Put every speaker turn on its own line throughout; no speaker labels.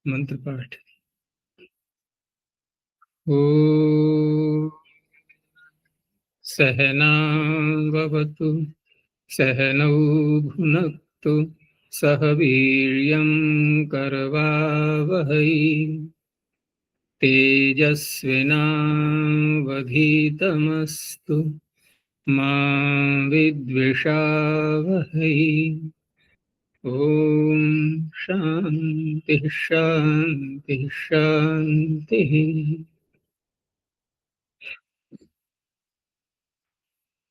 मंत्र पाठ। ओ सहनावतु सहनौ भुनक्तु सह वीर्यं करवावहै तेजस्विनावधीतमस्तु मा विद्विषावहै। ओम शांति शांति शांति।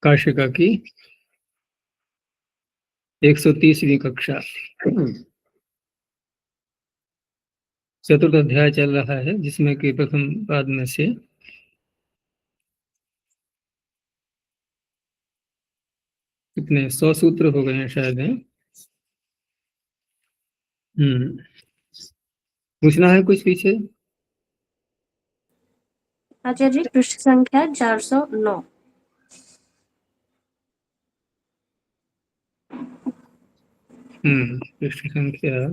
काशिका की 130वीं कक्षा, चतुर्थ अध्याय चल रहा है, जिसमें कि प्रथम पाद में से कितने 100 सूत्र हो गए हैं शायद हैं। पूछना है कुछ पीछे?
आचार्य जी, पृष्ठ संख्या 409।
पृष्ठ संख्या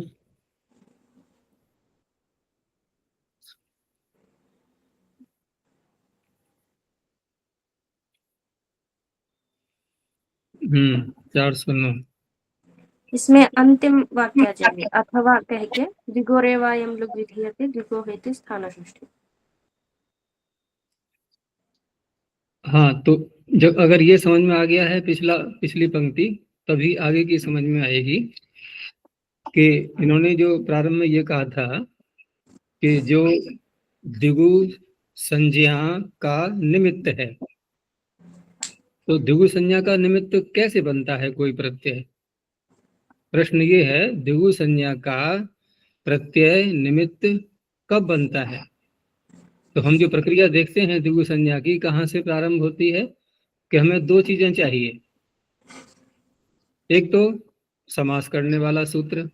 409।
इसमें अंतिम वाक्य आचार्य, अथवा कह के दिगोरेवायम लोग विधीयते दिगो हेतु स्थान सृष्टि।
हाँ, तो जब अगर ये समझ में आ गया है पिछली पंक्ति, तभी आगे की समझ में आएगी कि इन्होंने जो प्रारंभ में ये कहा था कि जो दिगु संज्ञा का निमित्त है, तो दिगु संज्ञा का निमित्त कैसे बनता है कोई प्रत्यय? प्रश्न ये है, दिगु संज्ञा का प्रत्यय निमित्त कब बनता है? तो हम जो प्रक्रिया देखते हैं दिगु संज्ञा की, कहाँ से प्रारंभ होती है कि हमें दो चीजें चाहिए। एक तो समास करने वाला सूत्र,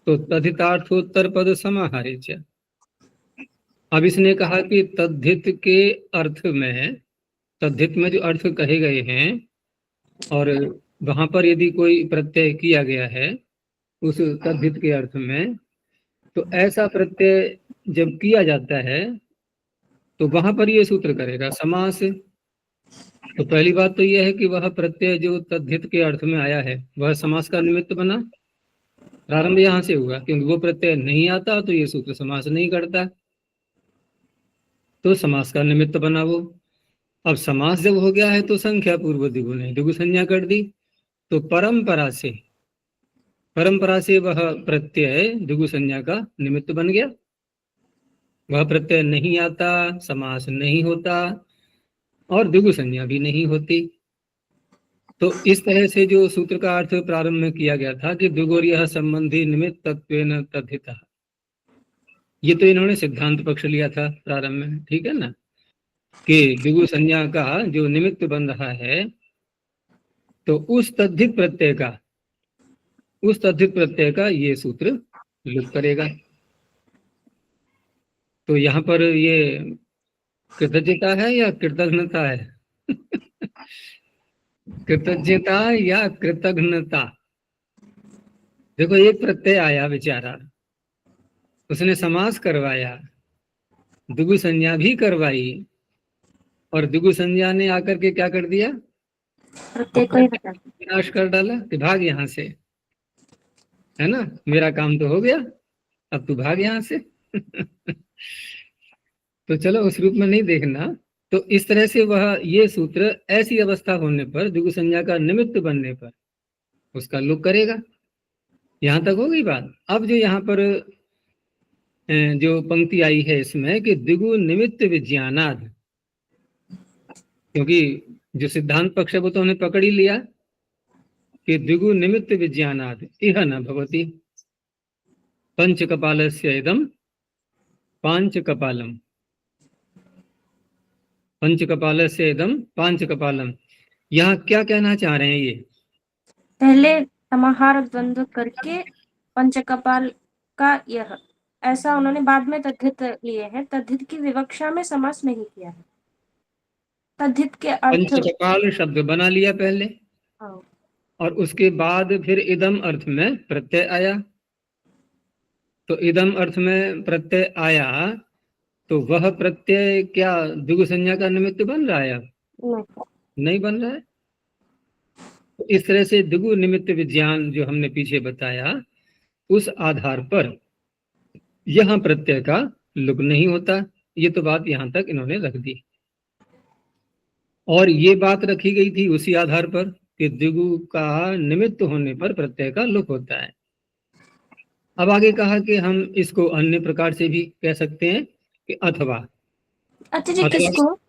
तो तद्धितार्थोत्तर पद समाहारे च। अब इसने कहा कि तद्धित के अर्थ में, तद्धित में जो अर्थ कहे गए हैं और वहां पर यदि कोई प्रत्यय किया गया है उस तद्धित के अर्थ में, तो ऐसा प्रत्यय जब किया जाता है तो वहां पर ये सूत्र करेगा समास। तो पहली बात तो यह है कि वह प्रत्यय जो तद्धित के अर्थ में आया है वह समास का निमित्त बना, प्रारंभ यहां से हुआ, क्योंकि वो प्रत्यय नहीं आता तो ये सूत्र समास नहीं करता, तो समास का निमित्त बना वो। अब समास जब हो गया है तो संख्या पूर्व दिगु ने दिगु संज्ञा कर दी, तो परंपरा से वह प्रत्यय दिगु संज्ञा का निमित्त बन गया। वह प्रत्यय नहीं आता, समास नहीं होता और दिगु संज्ञा भी नहीं होती। तो इस तरह से जो सूत्र का अर्थ प्रारंभ में किया गया था कि दिगोर्य संबंधी निमित्त तत्वेन तद्धितः, ये तो इन्होंने सिद्धांत पक्ष लिया था प्रारंभ में, ठीक है ना, कि दिगु संज्ञा का जो निमित्त बन रहा है तो उस तद्धित प्रत्यय का ये सूत्र लुप्त करेगा। तो यहाँ पर ये कृतज्ञता है या कृतज्ञता है? कृतज्ञता या कृतज्ञता? देखो, एक प्रत्यय आया बेचारा, उसने समास करवाया, दिगु संज्ञा भी करवाई, और दिगु संज्ञा ने आकर के क्या कर दिया?
प्रत्यय को ही हटा
विनाश कर डाला कि भाग यहाँ से, है ना, मेरा काम तो हो गया, अब तू भाग यहाँ से। तो चलो उस रूप में नहीं देखना। तो इस तरह से वह ये सूत्र ऐसी अवस्था होने पर, दिगु संज्ञा का निमित्त बनने पर उसका लोप करेगा। यहां तक हो गई बात। अब जो यहाँ पर जो पंक्ति आई है इसमें कि दिगु निमित्त विज्ञानाद, क्योंकि जो सिद्धांत पक्ष है वो तो हमने पकड़ ही लिया कि दिगु निमित्त विज्ञानाद इह न भवति पंच कपालस्य इदम पांच कपालम, पंच कपालस्य इदम पांच कपालम। यहाँ क्या कहना चाह रहे हैं ये?
पहले समाहार द्वंद्व करके पंचकपाल का यह, ऐसा उन्होंने बाद में तद्धित लिए हैं। तद्धित की विवक्षा में समास नहीं किया है। तद्धित के अर्थ,
पंचकपाल शब्द बना लिया पहले, और उसके बाद फिर इदम अर्थ में प्रत्यय आया, तो इदम अर्थ में प्रत्यय आया, तो वह प्रत्यय क्या द्विगु संज्ञा का निमित्त बन रहा है?
नहीं।
नहीं बन रहा है। तो इस तरह से द्विगु निमित्त विज्ञान जो हमने पीछे बताया, उस आधार पर यहां प्रत्यय का लुक नहीं होता। ये तो बात यहां तक इन्होंने रख दी। और ये बात रखी गई थी उसी आधार पर कि द्विगु का निमित्त होने पर प्रत्यय का लुक होता है। अब आगे कहा कि हम इसको अन्य प्रकार से भी कह सकते हैं कि अथवा।
अच्छा जी,
अथवा
किसको?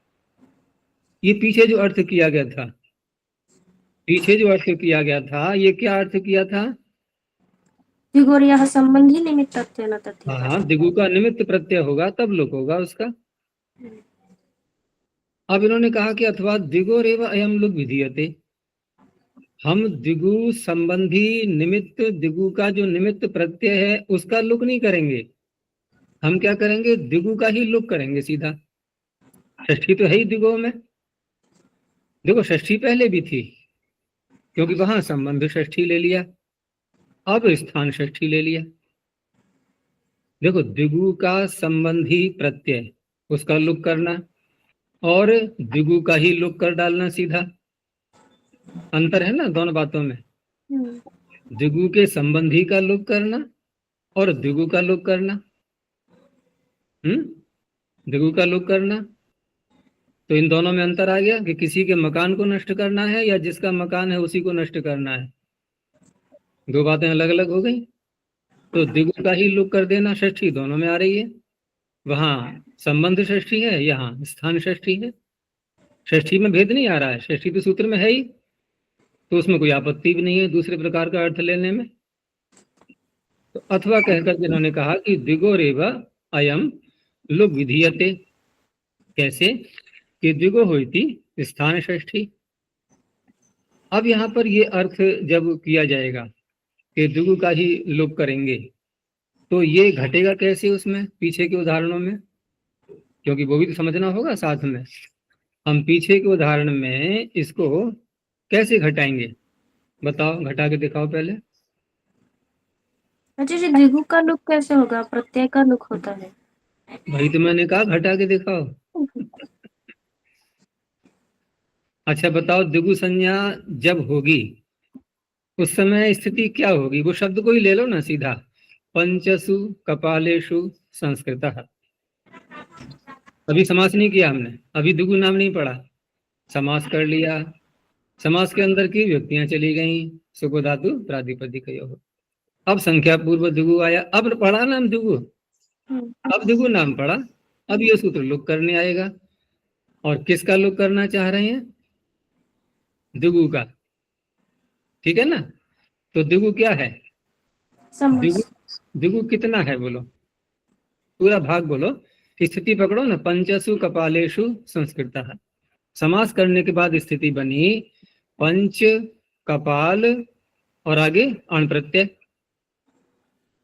ये पीछे जो अर्थ किया गया था, पीछे जो अर्थ किया गया था, ये क्या अर्थ किया था?
द्विगुर्यः संबंधी निमित्तत्वेन तद्धितः।
हाँ, द्विगु का निमित्त प्रत्यय होगा तब लुक होगा उसका। अब इन्होंने कहा कि अथवा द्विगोरेव अयम लुक विधीयते। हम द्विगु संबंधी निमित्त, द्विगु का जो निमित्त प्रत्यय है उसका लुक नहीं करेंगे। हम क्या करेंगे? द्विगु का ही लुक करेंगे सीधा। षष्ठी तो है ही द्विगु में। देखो, षष्ठी पहले भी थी क्योंकि वहां संबंध षष्ठी ले लिया, अब स्थान षष्ठी ले लिया। देखो, द्विगु का संबंधी प्रत्यय उसका लुक करना और द्विगु का ही लुक कर डालना सीधा, अंतर है ना दोनों बातों में। द्विगु के संबंधी का लुक करना और द्विगु का लुक करना। द्विगु का लुक करना, तो इन दोनों में अंतर आ गया कि किसी के मकान को नष्ट करना है या जिसका मकान है उसी को नष्ट करना है। दो बातें अलग अलग हो गई। तो द्विगु का ही लुक कर देना षष्ठी दोनों में आ रही है। वहां संबंध षष्ठी है, यहाँ स्थान षष्ठी है। षष्ठी में भेद नहीं आ रहा है, षष्ठी तो सूत्र में है ही, तो उसमें कोई आपत्ति भी नहीं है दूसरे प्रकार का अर्थ लेने में। तो अथवा कहकर जिन्होंने कहा कि द्विगोरेव अयम लुक विधीयते। कैसे? कि द्विगो होती स्थान षष्ठी। अब यहाँ पर ये अर्थ जब किया जाएगा कि द्विगु का ही लुक करेंगे, तो ये घटेगा कैसे उसमें पीछे के उदाहरणों में? क्योंकि वो भी तो समझना होगा साथ में। हम पीछे के उदाहरण में इसको कैसे घटाएंगे? बताओ, घटा के दिखाओ पहले।
अच्छा जी, द्विगु का लुक कैसे होगा? प्रत्यय का लुक होता है।
भाई तो मैंने कहा घटा के दिखाओ। अच्छा बताओ, द्विगु संज्ञा जब होगी उस समय स्थिति क्या होगी? वो शब्द को ही ले लो ना सीधा, पंचसु कपालेषु संस्कृतः। अभी समास नहीं किया हमने, अभी द्विगु नाम नहीं पढ़ा, समास कर लिया। समास के अंदर की व्यक्तियां चली गई, सुको धातु प्रातिपदिकयोः। अब संख्या पूर्व द्विगु आया, अब पढ़ा नाम द्विगु, अब द्विगु नाम पढ़ा। अब ये सूत्र लुक करने आएगा। और किसका लुक करना चाह रहे हैं? द्विगु का। ठीक है ना? तो द्विगु क्या है? द्विगु, द्विगु कितना है बोलो, पूरा भाग बोलो। स्थिति पकड़ो ना, पंचसु कपालेषु संस्कृतः। समास करने के बाद स्थिति बनी पंच कपाल और आगे अण प्रत्यय।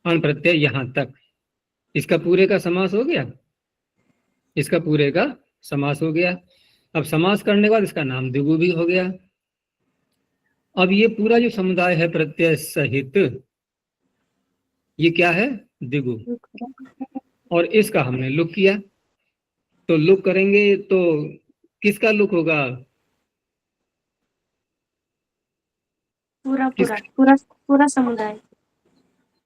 अण प्रत्यय यहां तक, इसका पूरे का समास हो गया, इसका पूरे का समास हो गया। अब समास करने के बाद इसका नाम द्विगु भी हो गया। अब ये पूरा जो समुदाय है प्रत्यय सहित, ये क्या है? द्विगु। और इसका हमने लुक किया, तो लुक करेंगे तो किसका लुक होगा?
पूरा पूरा पूरा पूरा समुदाय,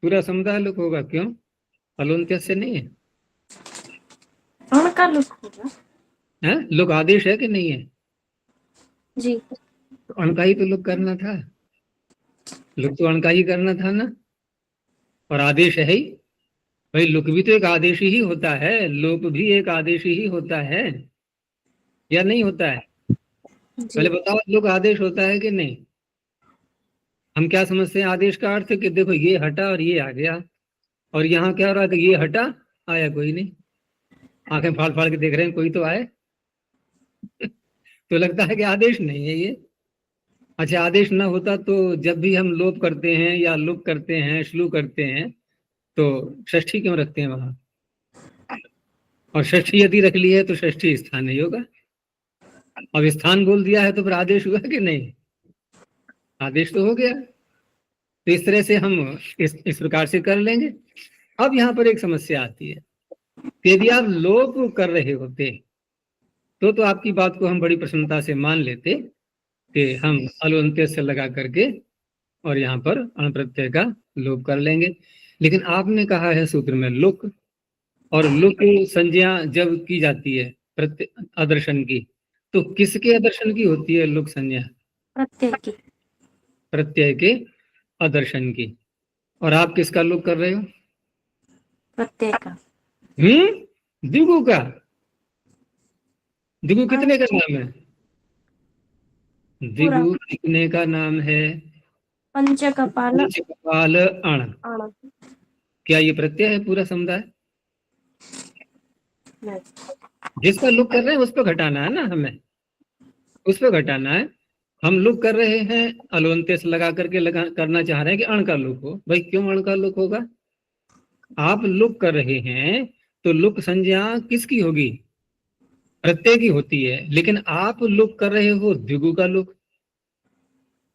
पूरा समुदाय लुक होगा। क्यों? अलौंत्य से नहीं है?
उनका लुक होगा।
है? लुक आदेश है कि नहीं है?
जी,
तो अण का ही तो लुक करना था, लुक तो अण का ही करना था ना। और आदेश है ही भाई, लुक भी तो एक आदेश ही होता है, लोप भी एक आदेश ही होता है, या नहीं होता है? पहले बताओ, लुक आदेश होता है कि नहीं? हम क्या समझते हैं आदेश का अर्थ? कि देखो ये हटा और ये आ गया, और यहाँ क्या हो रहा है कि ये हटा, आया कोई नहीं। आंखें फाड़ फाड़ के देख रहे हैं कोई तो आए तो लगता है कि आदेश नहीं है ये। अच्छा, आदेश ना होता तो जब भी हम लोप करते हैं या लुक करते हैं, श्लू करते हैं, तो षष्ठी क्यों रखते हैं वहां? और षष्ठी यदि रख ली है तो षष्ठी स्थान नहीं होगा। अब स्थान बोल दिया है तो फिर आदेश हुआ कि नहीं? आदेश तो हो गया। तो इस तरह से हम इस प्रकार से कर लेंगे। अब यहाँ पर एक समस्या आती है कि यदि आप लोप कर रहे होते तो आपकी बात को हम बड़ी प्रसन्नता से मान लेते कि हम अलवंत्य से लगा करके और यहाँ पर अण प्रत्यय का लोप कर लेंगे। लेकिन आपने कहा है सूत्र में लुक, और लुक संज्ञा जब की जाती है प्रत्यय आदर्शन की, तो किसके आदर्शन की होती है लुक संज्ञा?
प्रत्यय की।
प्रत्यय के आदर्शन की। और आप किसका लोप कर रहे हो?
प्रत्यय का।
द्विगु का। द्विगु कितने का नाम है? द्विगु कितने का नाम है?
पंचकपाल
पंचकपाल अण।
अण।
क्या ये प्रत्यय है पूरा समुदाय? जिसका लुक कर रहे हैं उस पर घटाना है ना, हमें उस पर घटाना है। हम लुक कर रहे हैं अलवंत्य से लगा करके करना चाह रहे हैं कि अण का लुक हो। भाई क्यों अण का लुक होगा? आप लुक कर रहे हैं तो लुक संज्ञा किसकी होगी? प्रत्यय की होती है। लेकिन आप लुक कर रहे हो द्विगु का लुक,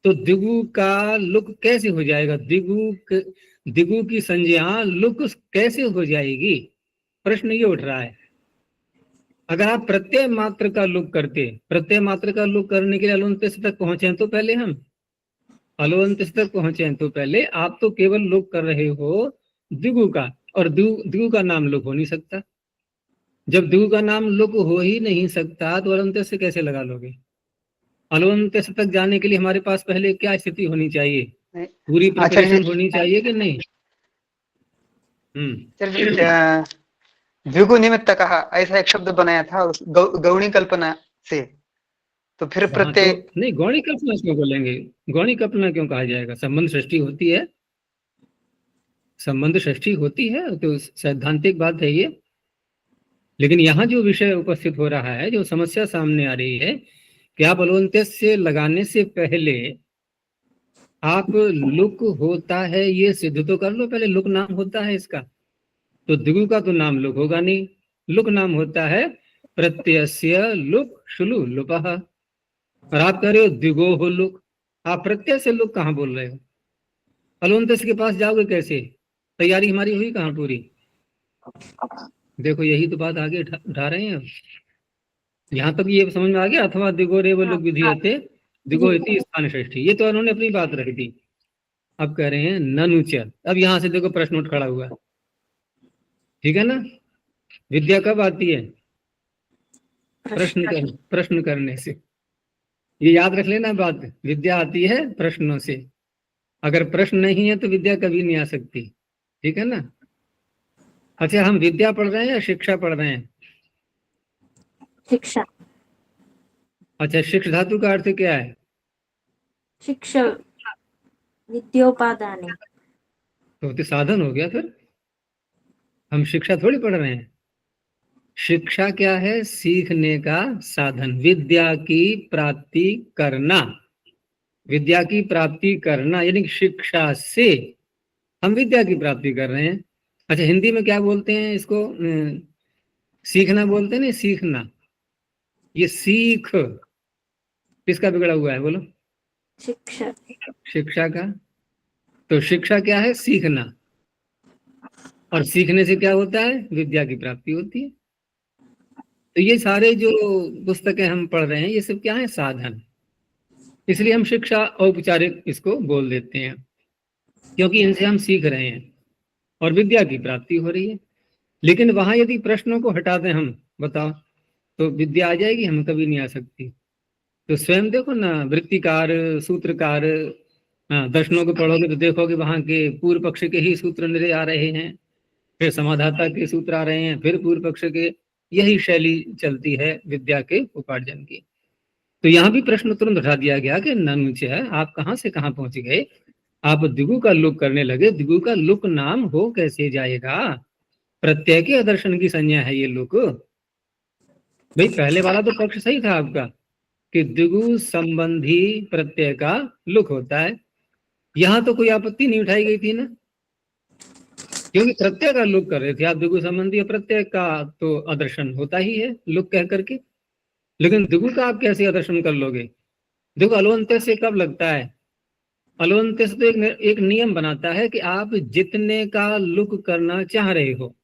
तो द्विगु का लुक कैसे हो जाएगा? द्विगु की संज्ञा लुक कैसे हो जाएगी? प्रश्न ये उठ रहा है। अगर आप प्रत्यय मात्र का लुक करते, प्रत्यय मात्र का लुक करने के लिए अलवंत्य तक पहुंचे तो पहले हम अलवंत्य तक पहुंचे तो पहले आप तो केवल लुक कर रहे हो द्विगु का, और द्विगु का नाम लुक हो नहीं सकता। जब द्विगु का नाम लुक हो ही नहीं सकता तो अलवंत्य से कैसे लगा लोगे? अलवंत्य तक जाने के लिए हमारे पास पहले क्या स्थिति होनी चाहिए? पूरी प्रिपरेशन होनी चाहिए कि नहीं?
द्विगु निमित्त कहा ऐसा एक शब्द बनाया था उस गौणी कल्पना से, तो फिर प्रत्यय
तो नहीं, गौणी कल्पना क्यों बोलेंगे? गौणी कल्पना क्यों कहा जाएगा? संबंध सृष्टि होती है, संबंध सृष्टि होती है, तो सैद्धांतिक बात है ये। लेकिन यहाँ जो विषय उपस्थित हो रहा है, जो समस्या सामने आ रही है कि आप अलवंत्य से लगाने से पहले आप लुक होता है ये सिद्ध तो कर लो पहले। लुक नाम होता है इसका, तो द्विगु का तो नाम लुक होगा नहीं। लुक नाम होता है प्रत्ययस्य लुक शुलु लुपः। और आप कह रहे हो द्विगो हो लुक। आप प्रत्यय से लुक कहाँ बोल रहे हो? अलवंत्य के पास जाओगे कैसे? तैयारी हमारी हुई कहाँ पूरी? देखो यही तो बात आगे उठा रहे हैं। यहाँ तक ये समझ में आ गया, अथवा दिगो रे वो लोग विधीयते दिगो इति स्थान षष्ठी, ये तो उन्होंने अपनी बात रख दी। अब कह रहे हैं ननुच। अब यहाँ से देखो प्रश्न उठ खड़ा हुआ, ठीक है ना? विद्या कब आती है? प्रश्न करने से। ये याद रख लेना बात, विद्या आती है प्रश्नों से। अगर प्रश्न नहीं है तो विद्या कभी नहीं आ सकती, ठीक है ना? अच्छा, हम विद्या पढ़ रहे हैं या शिक्षा पढ़ रहे हैं?
शिक्षा।
अच्छा, शिक्ष धातु का अर्थ क्या है?
शिक्षा विद्योपादाने।
तो साधन हो गया फिर। हम शिक्षा थोड़ी पढ़ रहे हैं। शिक्षा क्या है? सीखने का साधन, विद्या की प्राप्ति करना। विद्या की प्राप्ति करना यानी शिक्षा से हम विद्या की प्राप्ति कर रहे हैं। अच्छा, हिंदी में क्या बोलते हैं इसको? सीखना बोलते हैं ना, सीखना। ये सीख किसका बिगड़ा हुआ है बोलो?
शिक्षा।
शिक्षा का। तो शिक्षा क्या है? सीखना। और सीखने से क्या होता है? विद्या की प्राप्ति होती है। तो ये सारे जो पुस्तकें हम पढ़ रहे हैं ये सब क्या है? साधन। इसलिए हम शिक्षा औपचारिक इसको बोल देते हैं, क्योंकि इनसे हम सीख रहे हैं और विद्या की प्राप्ति हो रही है। लेकिन वहां यदि प्रश्नों को हटा दें हम, बताओ, तो विद्या आ जाएगी? हम कभी नहीं आ सकती। तो स्वयं देखो ना, वृत्तिकार, सूत्रकार, दर्शनों को पढ़ोगे तो देखोगे वहां के पूर्व पक्ष के ही सूत्र निरे आ रहे हैं, फिर समाधाता के सूत्र आ रहे हैं, फिर पूर्व पक्ष के। यही शैली चलती है विद्या के उपार्जन की। तो यहाँ भी प्रश्न तुरंत उठा दिया गया कि ननुच है, आप कहाँ से कहाँ पहुंच गए? आप द्विगु का लुक करने लगे। द्विगु का लुक नाम हो कैसे जाएगा? प्रत्यय के आदर्शन की संज्ञा है ये लुक। भाई पहले वाला तो पक्ष सही था आपका कि द्विगु संबंधी प्रत्यय का लुक होता है। यहां तो कोई आपत्ति नहीं उठाई गई थी ना, क्योंकि प्रत्यय का लुक कर रहे थे आप। द्विगु संबंधी प्रत्यय का तो आदर्शन होता ही है लुक कह करके। लेकिन द्विगु का आप कैसे आदर्शन कर लोगे? देखो अलवंत्य से कब लगता है? अलोन्तेस तो एक नियम बनाता है कि आप जितने का लुक करना चाह रहे हो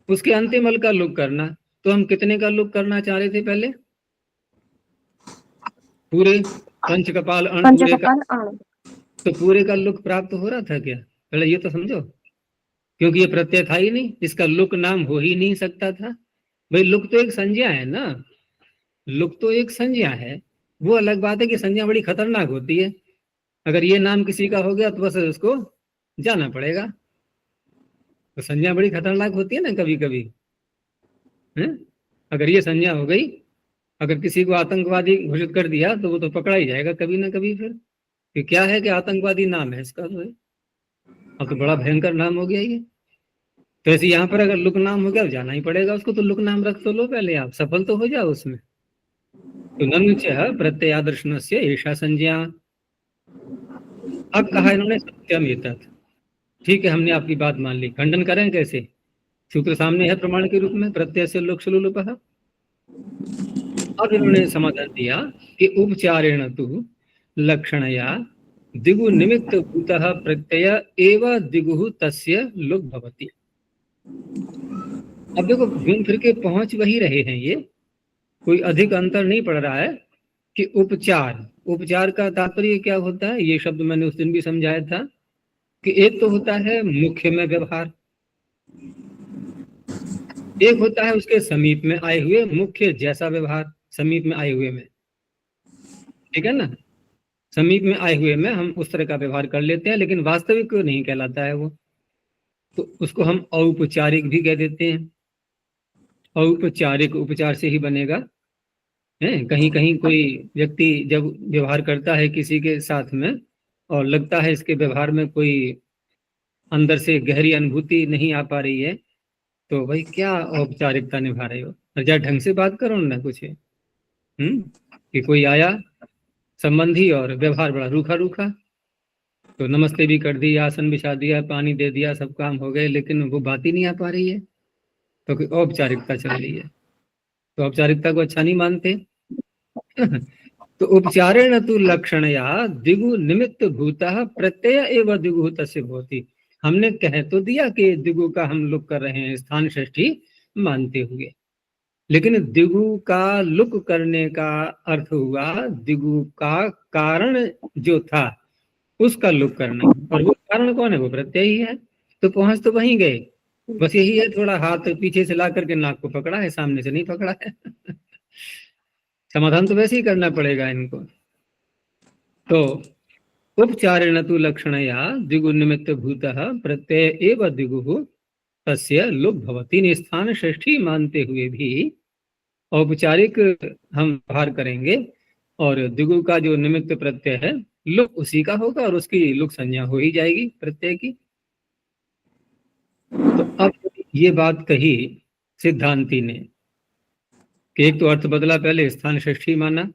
उसके अंतिम अल का लुक करना। तो हम कितने का लुक करना चाह रहे थे पहले? पूरे पंचकपाल अण पूरे का।
पंचकपाल अण।
तो पूरे का लुक प्राप्त हो रहा था क्या? पहले ये तो समझो, क्योंकि ये प्रत्यय था ही नहीं, इसका लुक नाम हो ही नहीं सकता था। भाई लुक तो एक संज्ञा है ना, लुक तो एक संज्ञा है। वो अलग बात है कि संज्ञा बड़ी खतरनाक होती है। अगर ये नाम किसी का हो गया तो बस उसको जाना पड़ेगा। तो संज्ञा बड़ी खतरनाक होती है ना कभी कभी, है? अगर ये संज्ञा हो गई, अगर किसी को आतंकवादी घोषित कर दिया तो वो तो पकड़ा ही जाएगा कभी ना कभी। फिर कि क्या है कि आतंकवादी नाम है इसका, तो है अब तो बड़ा भयंकर नाम हो गया ये। तो ऐसे यहाँ पर अगर लुक नाम हो गया तो जाना ही पड़ेगा उसको। तो लुक नाम रख तो लो पहले, आप सफल तो हो जाओ उसमें। तो ननुच प्रत्ययादर्शन से ऐसा संज्ञा। अब कहा इन्होंने सत्यम एतत्। ठीक है, हमने आपकी बात मान ली। खंडन करें कैसे? सूत्र सामने है प्रमाण के रूप में, प्रत्यय से लोक सुलुलुप। अब इन्होंने समाधान दिया कि उपचारेण तु लक्षणया दिगु निमित्त भूतः प्रत्यय एव दिगु तस्य लुक भवति। अब देखो घूम फिर के पहुंच वही रहे हैं ये, कोई अधिक अंतर नहीं पड़ रहा है कि उपचार। उपचार का तात्पर्य क्या होता है? ये शब्द मैंने उस दिन भी समझाया था कि एक तो होता है मुख्य में व्यवहार, एक होता है उसके समीप में आए हुए मुख्य जैसा व्यवहार, समीप में आए हुए में, ठीक है ना। समीप में आए हुए में हम उस तरह का व्यवहार कर लेते हैं, लेकिन वास्तविक नहीं कहलाता है वो। तो उसको हम औपचारिक भी कह देते हैं। औपचारिक उपचार से ही बनेगा, है। कहीं कहीं कोई व्यक्ति जब व्यवहार करता है किसी के साथ में और लगता है इसके व्यवहार में कोई अंदर से गहरी अनुभूति नहीं आ पा रही है, तो भाई क्या औपचारिकता निभा रहे हो? जरा ढंग से बात करो ना कुछ। कि कोई आया संबंधी और व्यवहार बड़ा रूखा रूखा, तो नमस्ते भी कर दी, आसन बिछा दिया, पानी दे दिया, सब काम हो गए, लेकिन वो बात ही नहीं आ पा रही है, तो कोई औपचारिकता चल रही है। तो औपचारिकता को अच्छा नहीं मानते। तो उपचारेण तु लक्षणया दिगु निमित्त भूतः प्रत्यय एवं दिगु तस्य भवति। हमने कह तो दिया कि दिगु का हम लुक कर रहे हैं स्थान षष्ठी मानते हुए, लेकिन दिगु का लुक करने का अर्थ हुआ दिगु का कारण जो था उसका लुक करना, और वो कारण कौन है? वो प्रत्यय ही है। तो पहुंच तो वहीं गए, बस यही है थोड़ा हाथ पीछे से ला करके नाक को पकड़ा है, सामने से नहीं पकड़ा है। समाधान तो वैसे ही करना पड़ेगा इनको। तो उपचारेण तु लक्षणया दिगु निमित्त भूतः प्रत्यय एव दिगु तस्य लुक भवति। स्थान षष्ठी मानते हुए भी औपचारिक हम व्यवहार करेंगे और दिगु का जो निमित्त प्रत्यय है लुक उसी का होगा और उसकी लुक संज्ञा हो ही जाएगी प्रत्यय की। तो अब ये बात कही सिद्धांती ने कि एक तो अर्थ बदला, पहले स्थान षष्ठी माना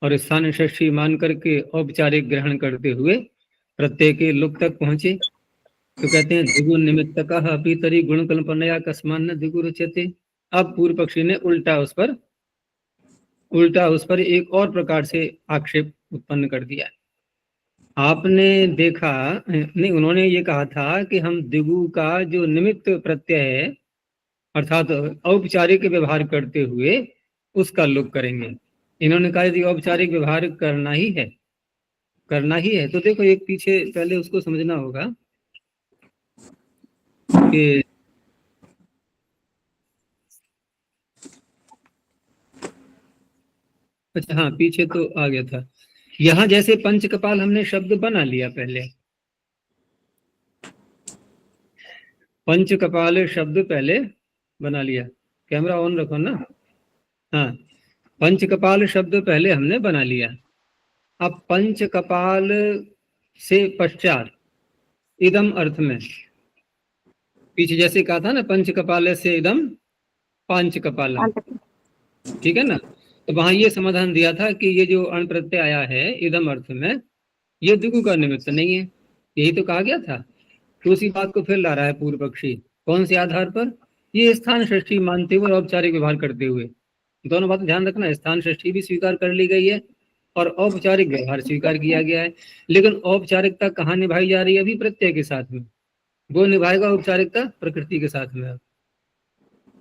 और स्थान षष्ठी मान करके औपचारिक ग्रहण करते हुए प्रत्यय के लुक तक पहुंचे। तो कहते हैं दिगु निमित्त का अपीतरी गुण कल्पनया कस्मान दिगु रुच्यते। अब पूर्व पक्षी ने उल्टा उस पर एक और प्रकार से आक्षेप उत्पन्न कर दिया। आपने देखा नहीं, उन्होंने ये कहा था कि हम दिगु का जो निमित्त प्रत्यय है अर्थात औपचारिक व्यवहार करते हुए उसका लुक करेंगे। इन्होंने कहा यदि औपचारिक व्यवहार करना ही है तो देखो एक पीछे पहले उसको समझना होगा कि अच्छा हाँ पीछे तो आ गया था। यहाँ जैसे पंचकपाल हमने शब्द बना लिया, पहले पंचकपाल शब्द पहले बना लिया। कैमरा ऑन रखो ना। हाँ, पंचकपाल शब्द पहले हमने बना लिया। अब पंचकपाल से पश्चात इदम अर्थ में पीछे जैसे कहा था ना, पंचकपाल से इदम पांचकपालम, ठीक है ना। तो वहां ये समाधान दिया था कि ये जो अण प्रत्यय आया है इदम अर्थ में, ये दिगु का निमित्त नहीं है, यही तो कहा गया था। तो उसी बात को फिर ला रहा है पूर्व पक्षी। कौन से आधार पर? ये स्थान षष्ठी मानते हुए और औपचारिक व्यवहार करते हुए। दोनों बातें ध्यान रखना, स्थान षष्ठी भी स्वीकार कर ली गई है और औपचारिक व्यवहार स्वीकार किया गया है। लेकिन औपचारिकता कहाँ निभाई जा रही है? अभी प्रत्यय के साथ में। वो निभाएगा औपचारिकता प्रकृति के साथ में।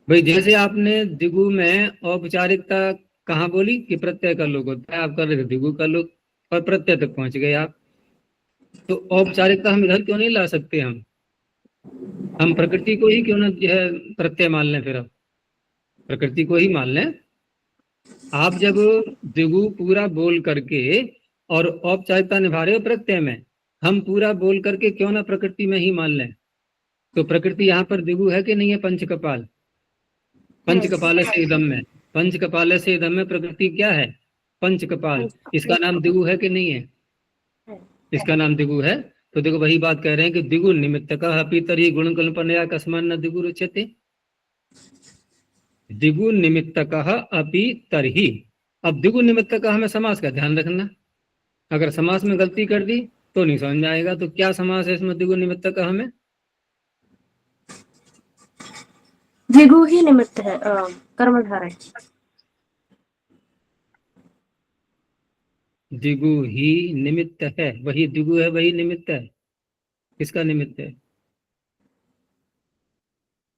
भाई जैसे आपने दिगु में औपचारिकता कहाँ बोली कि प्रत्यय का लोक होता है, आप कर रहे थे दिगु का लोक और प्रत्यय तक पहुंच गए आप। तो औपचारिकता हम इधर क्यों नहीं ला सकते? हम प्रकृति को ही क्यों ना जो है प्रत्यय मान लें? फिर अब प्रकृति को ही मान लें। आप जब दिगु पूरा बोल करके और औपचारिकता निभा रहे हो प्रत्यय में, हम पूरा बोल करके क्यों ना प्रकृति में ही मान लें? तो प्रकृति यहाँ पर दिगु है कि नहीं है? पंचकपाल, पंचकपाल से इदम में, पंचकपाल से इदम में प्रकृति क्या है? पंचकपाल। इसका नाम दिगु है कि नहीं है? इसका नाम दिगु है। तो देखो वही बात कह रहे हैं कि दिगु निमित्तकः अपि तर्हि गुण कल्पनया कस्मात् न दिगु रुच्यते। दिगु निमित्तकः अपि तर्हि। अब दिगु निमित्तकः में समास का ध्यान रखना, अगर समास में गलती कर दी तो नहीं समझ में आएगा। तो क्या समास है इसमें दिगु निमित्तकः में?
दिगु ही निमित्त है, कर्मधारय।
दिगु ही निमित्त है, वही दिगु है, वही निमित्त है। किसका निमित्त है?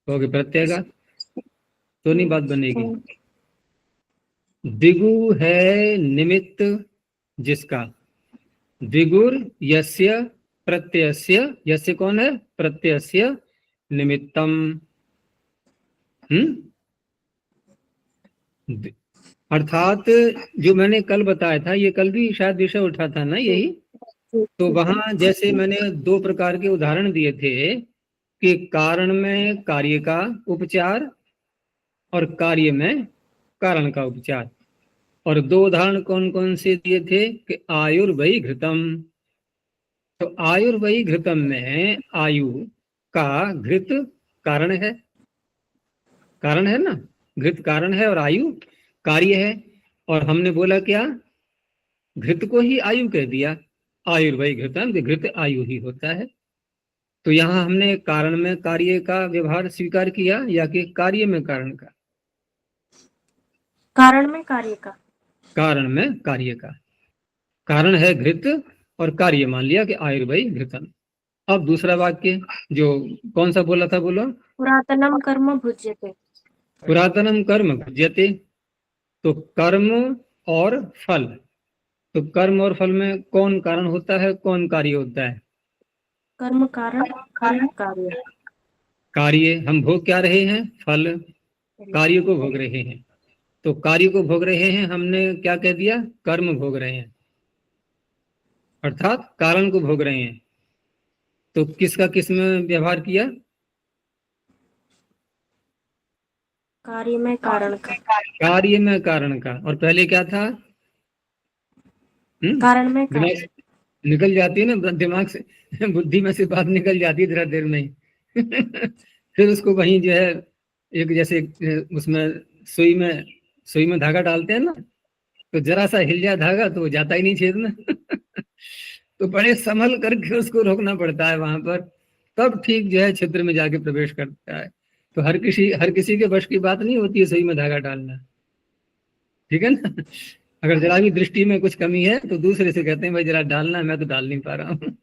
कहोगे प्रत्यय का, तो नहीं बात बनेगी। दिगु है निमित्त जिसका, दिगुर यस्य प्रत्ययस्य, यस्य कौन है? प्रत्ययस्य निमित्तम। अर्थात जो मैंने कल बताया था, ये कल भी शायद विषय उठा था ना यही। तो वहां जैसे मैंने दो प्रकार के उदाहरण दिए थे कि कारण में कार्य का उपचार और कार्य में कारण का उपचार। और दो उदाहरण कौन कौन से दिए थे कि आयुर्वयी घृतम। तो आयुर्वयी घृतम में आयु का घृत कारण है, कारण है ना, घृत कारण है और आयु कार्य है। और हमने बोला क्या? घृत को ही आयु कह दिया, आयुर्वयी घृतम, घृत आयु ही होता है। तो यहाँ हमने कारण में कार्य का व्यवहार स्वीकार किया या कि कार्य में कारण का?
कारण में कार्य का।
कारण में कार्य का। कारण है घृत और कार्य मान लिया कि आयुर्वयी घृतम। अब दूसरा वाक्य जो कौन सा बोला था, बोलो।
पुरातनम कर्म भुज्यते।
पुरातनम कर्म भुज्यते। तो कर्म और फल, तो कर्म और फल में कौन कारण होता है, कौन कार्य होता है?
कर्म कारण, फल कार्य।
कार्य हम भोग क्या रहे हैं? फल। कार्य को भोग रहे हैं। तो कार्य को भोग रहे हैं, हमने क्या कह दिया? कर्म भोग रहे हैं, अर्थात कारण को भोग रहे हैं। तो किसका किस में व्यवहार किया?
कार्य में कारण का।
कार्य में कारण का। और पहले क्या था?
कारण में
दिमाग
कार्य।
निकल जाती है ना, दिमाग से बुद्धि में से बात निकल जाती है जरा देर में ही। फिर उसको वहीं जो है एक जैसे उसमें सुई में धागा डालते हैं ना, तो जरा सा हिल जाए धागा तो वो जाता ही नहीं छेद में। तो बड़े संभल करके उसको रोकना पड़ता है वहां पर, तब ठीक जो है छिद्र में जाके प्रवेश करता है। तो हर किसी के वश की बात नहीं होती है सुई में धागा डालना, ठीक है ना। अगर जरा भी दृष्टि में कुछ कमी है तो दूसरे से कहते हैं भाई जरा डालना, मैं तो डाल नहीं पा रहा हूँ।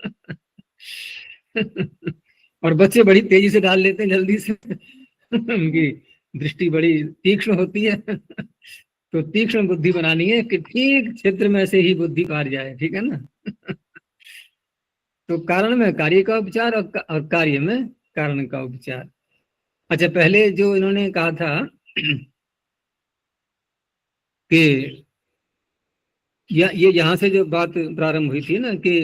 और बच्चे बड़ी तेजी से डाल लेते हैं जल्दी से। उनकी दृष्टि बड़ी तीक्ष्ण होती है। तो तीक्ष्ण बुद्धि बनानी है कि ठीक क्षेत्र में से ही बुद्धि पार जाए, ठीक है ना। तो कारण में कार्य का उपचार और कार्य में कारण का उपचार। अच्छा, पहले जो इन्होंने कहा था कि ये यहाँ से जो बात प्रारंभ हुई थी ना कि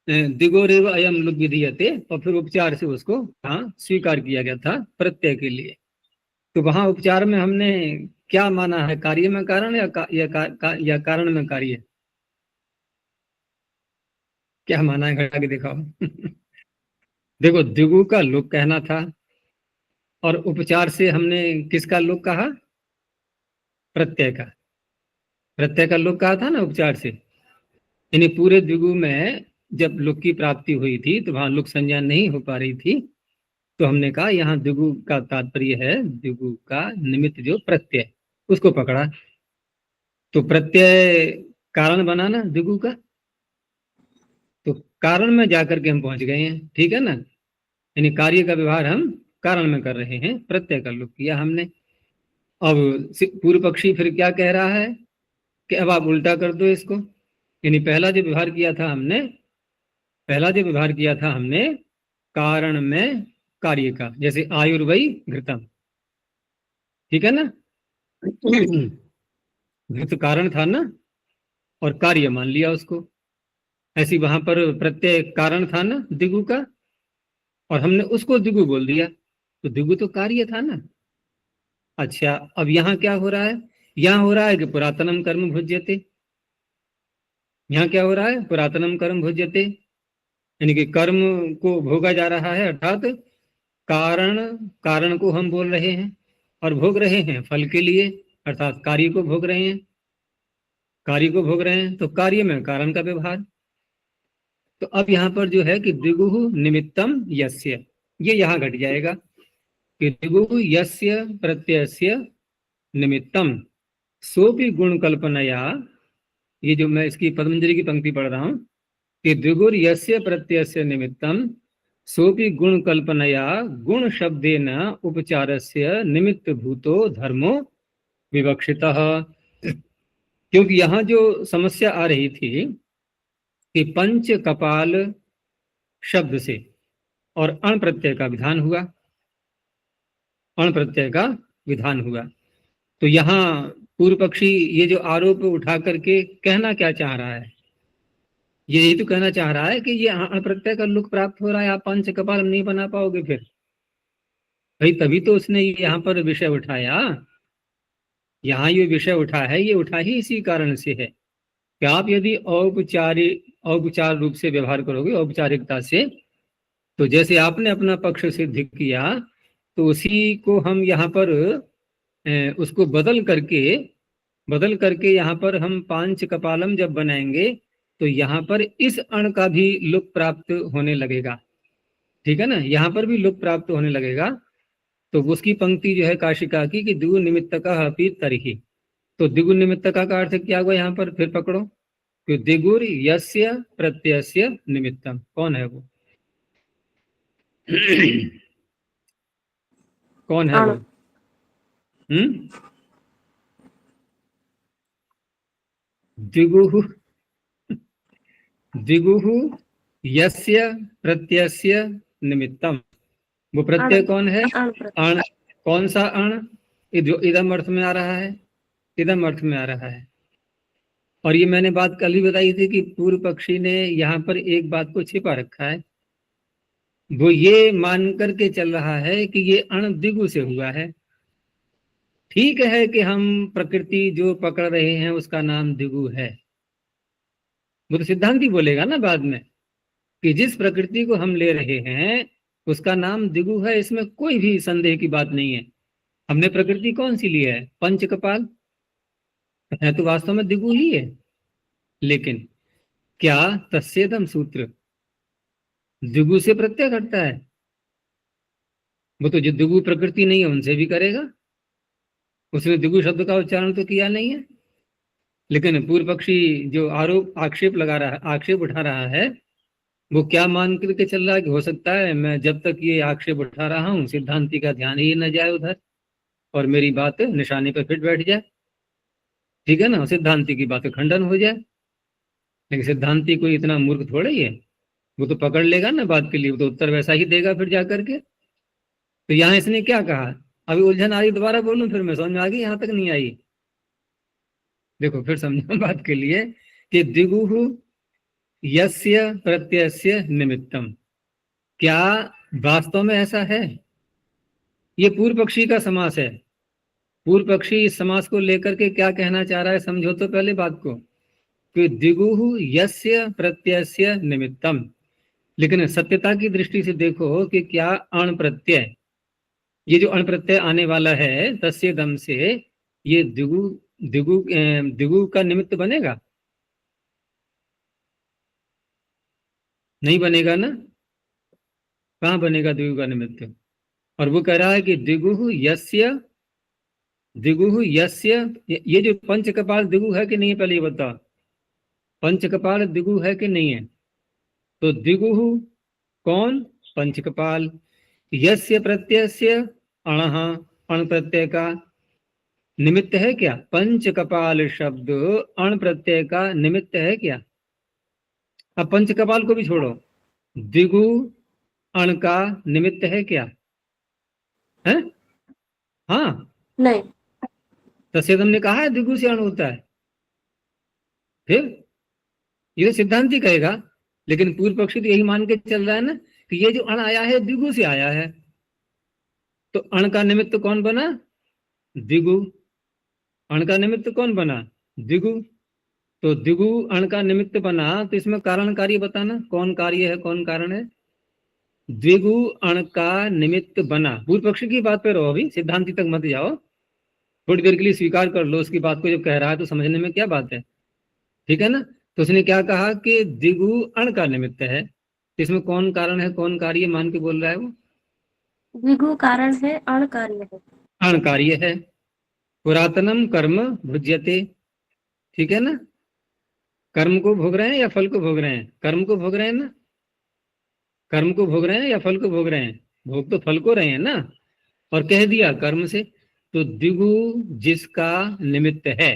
दिगोरेव अयम लुग विधीयते, और फिर उपचार से उसको हाँ स्वीकार किया गया था प्रत्यय के लिए। तो वहां उपचार में हमने क्या माना है? कार्य में कारण या कारण में कार्य? क्या माना है? घटा के दिखाओ। देखो, दिगु का लुक कहना था और उपचार से हमने किसका लुक कहा? प्रत्यय का। प्रत्यय का लुक कहा था ना उपचार से। यानी पूरे दिगु में जब लुक की प्राप्ति हुई थी तो वहां लुक संज्ञा नहीं हो पा रही थी, तो हमने कहा यहाँ दिगु का तात्पर्य है दिगु का निमित्त जो प्रत्यय, उसको पकड़ा। तो प्रत्यय कारण बना ना दिगु का, तो कारण में जाकर के हम पहुंच गए हैं, ठीक है ना। यानी कार्य का व्यवहार हम कारण में कर रहे हैं, प्रत्यय का लोप किया हमने। अब पूर्व पक्षी फिर क्या कह रहा है कि अब आप उल्टा कर दो इसको। यानी पहला जो व्यवहार किया था हमने कारण में कार्य का, जैसे आयुर्वई घृतम, ठीक है ना। घृत कारण था ना, और कार्य मान लिया उसको। ऐसी वहां पर प्रत्यय कारण था ना दिगु का, और हमने उसको दिगु बोल दिया, तो दिगु तो कार्य था ना। अच्छा, अब यहाँ क्या हो रहा है, यहाँ हो रहा है कि पुरातनम कर्म भुज्यते। यहाँ क्या हो रहा है, पुरातनम कर्म भुज्यते, यानी कि कर्म को भोगा जा रहा है, अर्थात कारण को हम बोल रहे हैं और भोग रहे हैं फल के लिए, अर्थात कार्य को भोग रहे हैं, तो कार्य में कारण का व्यवहार। तो अब यहाँ पर जो है कि दिगु निमित्तम यस्य, ये यहाँ घट जाएगा कि दिगु यस्य प्रत्ययस्य निमित्तम सोपि गुण कल्पनया। ये जो मैं इसकी पतंजलि की पंक्ति पढ़ रहा हूं कि द्विगुर यस्य प्रत्ययस्य निमित्तम सोपि गुण कल्पनया गुण शब्देन उपचारस्य निमित्त भूतो धर्मो विवक्षितः। क्योंकि यहाँ जो समस्या आ रही थी कि पंच कपाल शब्द से और अण प्रत्यय का विधान हुआ, तो यहाँ पूर्व पक्षी ये जो आरोप उठा करके कहना क्या चाह रहा है, यही तो कहना चाह रहा है कि ये अण प्रत्यय का लुक प्राप्त हो रहा है, आप पंच कपाल नहीं बना पाओगे फिर भाई। तभी तो उसने यहाँ पर विषय उठाया, यहाँ ये विषय उठा है, ये उठा ही इसी कारण से है कि आप यदि औपचार रूप से व्यवहार करोगे, औपचारिकता से, तो जैसे आपने अपना पक्ष सिद्ध किया, तो उसी को हम यहाँ पर उसको बदल करके यहाँ पर हम पांच कपालम जब बनाएंगे, तो यहाँ पर इस अण का भी लुक प्राप्त होने लगेगा, ठीक है ना। यहाँ पर भी लुक प्राप्त होने लगेगा। तो उसकी पंक्ति जो है काशिका की कि द्विगु निमित्तका अपि तर्हि, तो द्विगु निमित्तका का अर्थ क्या हुआ यहाँ पर, फिर पकड़ो कि द्विगुर यस्य प्रत्ययस्य निमित्तम। कौन है वो? कौन है वो? द्विगुः यस्य प्रत्ययस्य निमित्तम। वो प्रत्यय कौन है? अण। कौन सा अण? जो इदम अर्थ में आ रहा है, इदम अर्थ में आ रहा है। और ये मैंने बात कल ही बताई थी कि पूर्व पक्षी ने यहाँ पर एक बात को छिपा रखा है। वो ये मान करके चल रहा है कि ये अण दिगु से हुआ है। ठीक है कि हम प्रकृति जो पकड़ रहे हैं उसका नाम दिगु है, वो तो सिद्धांति बोलेगा ना बाद में कि जिस प्रकृति को हम ले रहे हैं उसका नाम दिगु है, इसमें कोई भी संदेह की बात नहीं है। हमने प्रकृति कौन सी ली है? पंच कपाल है, तो वास्तव में दिगु ही है। लेकिन क्या तस्येदम सूत्र दिगु से प्रत्यय करता है? वो तो जो दिगु प्रकृति नहीं है उनसे भी करेगा, उसने दिगु शब्द का उच्चारण तो किया नहीं है। लेकिन पूर्व पक्षी जो आक्षेप उठा रहा है, वो क्या मान करके चल रहा है कि हो सकता है मैं जब तक ये आक्षेप उठा रहा हूं सिद्धांति का ध्यान ही न जाए उधर और मेरी बात निशाने पर फिट बैठ जाए, ठीक है ना, सिद्धांति की बात खंडन हो जाए। लेकिन सिद्धांति कोई इतना मूर्ख थोड़ा ही है, वो तो पकड़ लेगा ना बात के लिए, वो तो उत्तर वैसा ही देगा फिर जा करके। तो यहाँ इसने क्या कहा, अभी उलझन आ रही, दोबारा बोलूं फिर मैं समझ में आ गई, यहाँ तक नहीं आई। देखो फिर समझो बात के लिए कि दिगु यस्य प्रत्ययस्य निमित्तम, क्या वास्तव में ऐसा है? ये पूर्व पक्षी का समास है। पूर्व पक्षी इस समास को लेकर के क्या कहना चाह रहा है, समझो तो पहले बात को कि दिगु यस्य प्रत्ययस्य निमित्तम। लेकिन सत्यता की दृष्टि से देखो कि क्या अण प्रत्यय, ये जो अण प्रत्यय आने वाला है तस्य दम से, ये दिगु का निमित्त बनेगा? नहीं बनेगा ना। कहाँ बनेगा दिगु का निमित्त? और वो कह रहा है कि दिगु यस्य, ये जो पंच कपाल दिगु है कि नहीं, पहले ये बता। पंचकपाल दिगु है कि नहीं है? तो दिगु कौन? पंचकपाल। यस्य प्रत्ययस्य अणः, अण प्रत्यय का निमित्त है क्या? पंचकपाल शब्द अण प्रत्यय का निमित्त है क्या? अब पंचकपाल को भी छोड़ो, दिगु अण का निमित्त है क्या? है? हाँ,
नहीं।
तस्यदम ने कहा है दिगु से अण होता है। फिर ये तो सिद्धांति कहेगा, लेकिन पूर्व पक्षी तो यही मान के चल रहा है ना कि ये जो अण आया है दिगु से आया है। तो अण का निमित्त कौन बना? दिगु। अण का निमित्त कौन बना? दिगु। तो दिगु अण का निमित्त बना, तो इसमें कारण कार्य बताना, कौन कार्य है कौन कारण है? द्विगु अण का निमित्त बना। पूर्व पक्षी की बात पे रहो, अभी सिद्धांति तक मत जाओ, थोड़ी देर के लिए स्वीकार कर लो उसकी बात को। जब कह रहा है तो समझने में क्या बात है, ठीक है ना? तो उसने क्या कहा कि दिगु अण का निमित्त है, इसमें कौन कारण है कौन कार्य मान के बोल रहा है वो?
द्विगु कारण है, अण कार्य है।
अण कार्य है। पुरातनम कर्म भुज्यते, ठीक है ना? कर्म को भोग रहे हैं या फल को भोग रहे हैं? कर्म को भोग रहे हैं ना? कर्म को भोग रहे हैं या फल को भोग रहे हैं? भोग तो फल को रहे हैं ना, और कह दिया कर्म से। तो दिगु जिसका निमित्त है,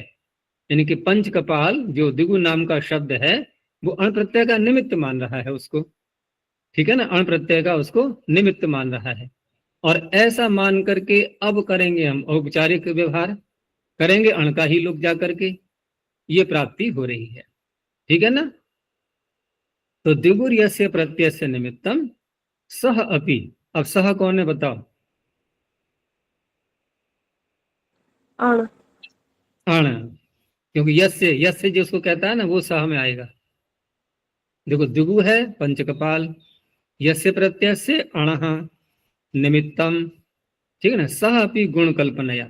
यानी कि पंच कपाल जो दिगु नाम का शब्द है, वो अण प्रत्यय का निमित्त मान रहा है उसको, ठीक है ना? अण प्रत्यय का उसको निमित्त मान रहा है। और ऐसा मान करके अब करेंगे हम औपचारिक व्यवहार, करेंगे अण का ही लोग जा करके, ये प्राप्ति हो रही है, ठीक है ना? तो दिगुर यस्य प्रत्यय से निमित्तम सह अपि। अब सह कौन है बताओ?
अण।
अण, क्योंकि यस्य, यस्य जो उसको कहता है ना वो सह में आएगा। देखो दिगु है पंचकपाल, यस्य प्रत्यय से अणः निमित्तम, ठीक है ना? सह अपि गुण कल्पनया।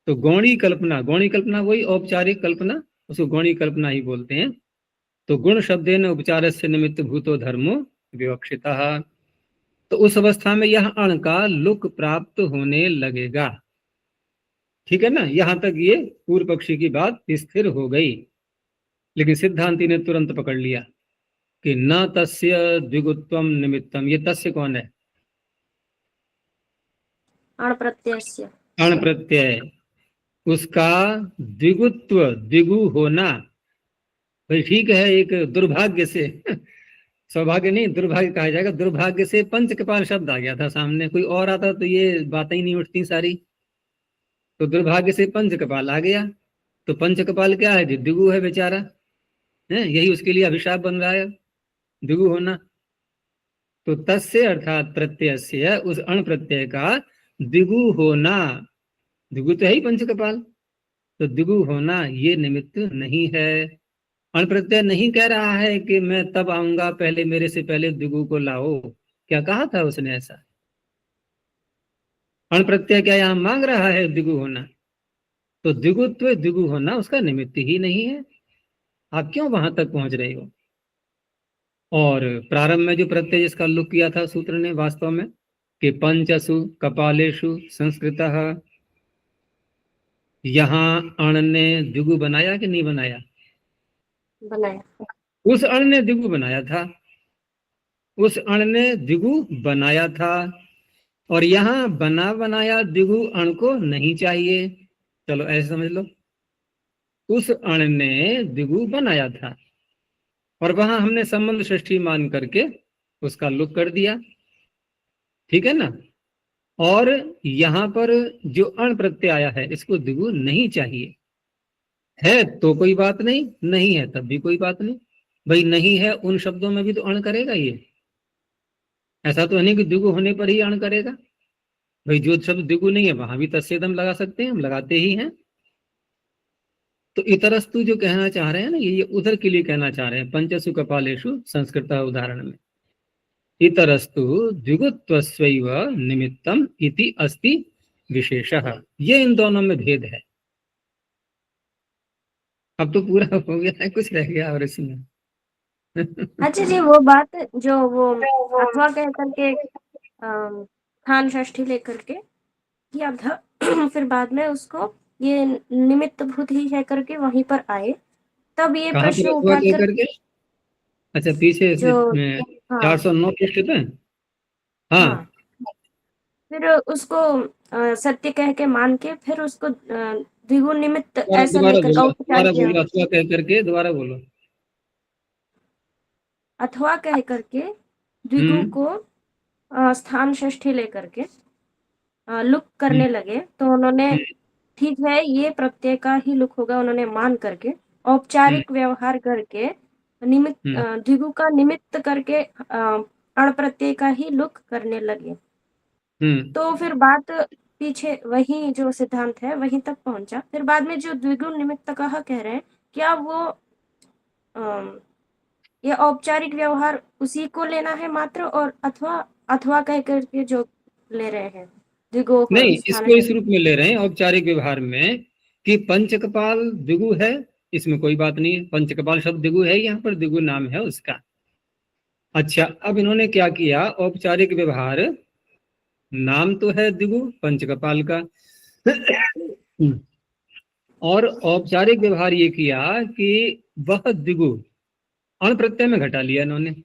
तो गौणी कल्पना, गौणी कल्पना वही औपचारिक कल्पना, उसको गौणी कल्पना ही बोलते हैं। तो गुण शब्देन उपचार से निमित्त भूतो धर्मो विवक्षितः। तो उस अवस्था में यह अण का लुक प्राप्त होने लगेगा, ठीक है ना? यहां तक ये पूर्व पक्षी की बात स्थिर हो गई। लेकिन सिद्धांति ने तुरंत पकड़ लिया कि न तस्य द्विगुत्वम निमित्तम। ये तस्य कौन है?
अण प्रत्ययस्य।
अण प्रत्यय, उसका द्विगुत्व, द्विगु होना। भाई ठीक है, एक दुर्भाग्य से सौभाग्य नहीं दुर्भाग्य कहा जाएगा, दुर्भाग्य से पंचकपाल शब्द आ गया था सामने, कोई और आता तो ये बातें ही नहीं उठती सारी। तो दुर्भाग्य से पंचकपाल आ गया। तो पंचकपाल क्या है? दिगु है बेचारा, है, यही उसके लिए अभिशाप बन रहा है दिगु होना। तो तस्य अर्थात प्रत्यय से, उस अण प्रत्यय का दिगु होना, दिगु तो है ही पंचकपाल, तो दिगु होना ये निमित्त नहीं है। अण प्रत्यय नहीं कह रहा है कि मैं तब आऊंगा, पहले मेरे से पहले दिगु को लाओ। क्या कहा था उसने ऐसा? अण प्रत्यय क्या यहां मांग रहा है दिगु होना? तो दिगुत्व, दिगु होना उसका निमित्त ही नहीं है। आप क्यों वहां तक पहुंच रहे हो? और प्रारंभ में जो प्रत्यय जिसका उल्लेख किया था सूत्र ने वास्तव में कि पंचसु कपालेषु संस्कृतः, यहां अण ने दिगु बनाया कि नहीं बनाया?
बनाया।
उस अण ने दिगु बनाया था, उस अण ने दिगु बनाया था। और यहां बना बनाया दिगु अण को नहीं चाहिए। चलो ऐसे समझ लो, उस अण ने दिगु बनाया था और वहां हमने संबंध षष्ठी मान करके उसका लुक कर दिया, ठीक है ना? और यहां पर जो अण प्रत्यय आया है इसको दिगु नहीं चाहिए। है तो कोई बात नहीं, नहीं है तब भी कोई बात नहीं। भाई नहीं है उन शब्दों में भी तो अण करेगा ये, ऐसा तो नहीं कि दिगु होने पर ही अण करेगा। भाई जो शब्द दिगु नहीं है वहां भी तस्सेदम लगा सकते हैं, हम लगाते ही हैं। तो इतरस्तु जो कहना चाह रहे हैं ना, ये उधर के लिए कहना चाह रहे हैं, पंचसु कपालेषु संस्कृत उदाहरण में इतरस्तु द्विगुत्वस्वैव निमित्तम इति अस्ति विशेषः। ये इन दोनों में भेद है। अब तो पूरा हो गया है, कुछ रह गया और इसमें
अच्छा जी, वो बात जो वो अथवा कह करके स्थान षष्ठी लेकर के किया था फिर बाद में उसको ये निमित्त भूत ही है करके वहीं पर आए, तब ये
कहाँ पर
प्रश्न
अथवा कह
उठाकर
करके? अच्छा, पीछे से
जो हाँ
409 पृष्ठ पे। हाँ
हाँ फिर उसको सत्य कह के मान के फिर उसको द्विगुण निमित्त
दोबारा
ऐसा
दोबारा
लेकर
बोलो, दोबारा
औपचारिक
बोलो, अथवा कह करके दोबारा बोलो।
अथवा कह करके द्विगु
हम्म
को स्थान षष्ठी लेकर के लुक करने लगे, तो उन्होंने
हम्म
ठीक है ये प्रत्यय का ही लुक होगा, उन्होंने मान करके औपचारिक व्यवहार करके निमित्त
हम्म
द्विगु का निमित्त करके अण प्रत्यय का ही लुक करने लगे।
हम्म
तो फिर बात पीछे वही जो सिद्धांत है वहीं तक पहुंचा। फिर बाद में जो द्विगुण निमित्त कहा कह रहे हैं, क्या वो ये औपचारिक व्यवहार उसी को लेना है मात्र, और अथवा अथवा कह करके जो ले रहे हैं द्विगु
नहीं,
स्थान
इसको इस
षष्ठी।
रूप में ले रहे हैं औपचारिक व्यवहार में कि पंचकपाल द्विगु है, इसमें कोई बात नहीं है। पंचकपाल शब्द द्विगु है, यहाँ पर द्विगु नाम है उसका। अच्छा, अब इन्होंने क्या किया, औपचारिक व्यवहार, नाम तो है द्विगु पंचकपाल का और औपचारिक व्यवहार ये किया कि वह द्विगु अण प्रत्यय में घटा लिया इन्होंने।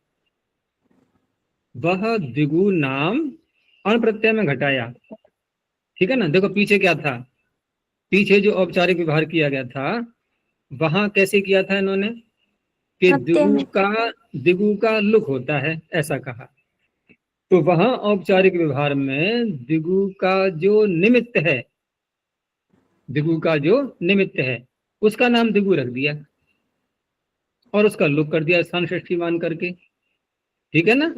वह द्विगु नाम अण प्रत्यय में घटाया। ठीक है ना? देखो पीछे क्या था, पीछे जो औपचारिक व्यवहार किया गया था वहां कैसे किया था इन्होंने कि
प्रत्यय में
द्विगु का लुक होता है, ऐसा कहा। तो वहां औपचारिक व्यवहार में द्विगु का जो निमित्त है, द्विगु का जो निमित्त है उसका नाम द्विगु रख दिया और उसका लुक कर दिया स्थान षष्ठी मान करके। ठीक है ना?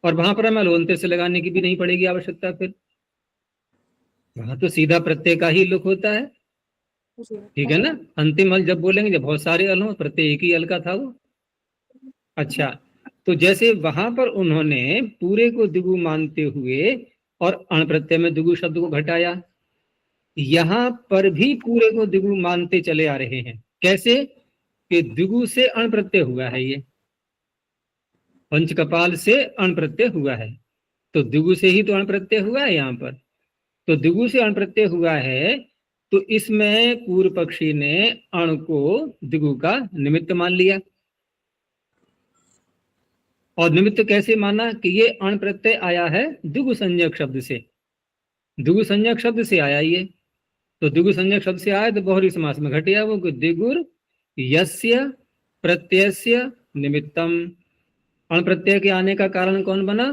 और वहां पर हमें लोनते से लगाने की भी नहीं पड़ेगी आवश्यकता, फिर वहां तो सीधा प्रत्यय का ही लुक होता है।
जी।
ठीक है ना? अंतिम अल जब बोलेंगे, जब बहुत सारे अल हो, प्रत्यय एक ही अल का था वो। अच्छा, तो जैसे वहां पर उन्होंने पूरे को द्विगु मानते हुए और अण प्रत्यय में द्विगु शब्द को घटाया, यहां पर भी पूरे को द्विगु मानते चले आ रहे हैं। कैसे? कि द्विगु से अण प्रत्यय हुआ है, ये पंचकपाल से अण प्रत्यय हुआ है, तो द्विगु से ही तो अण प्रत्यय हुआ है यहाँ पर। तो द्विगु से अण प्रत्यय हुआ है, तो इसमें पूर्व पक्षी ने अण को द्विगु का निमित्त मान लिया। और निमित्त कैसे माना कि ये अण प्रत्यय आया है द्विगु संज्ञक शब्द से, द्विगु संज्ञक शब्द से आया ये। तो द्विगु संज्ञक शब्द से आया तो बहुरी समास में घटिया वो द्विगुर यस्य प्रत्ययस्य निमित्तम। अण प्रत्यय के आने का कारण कौन बना?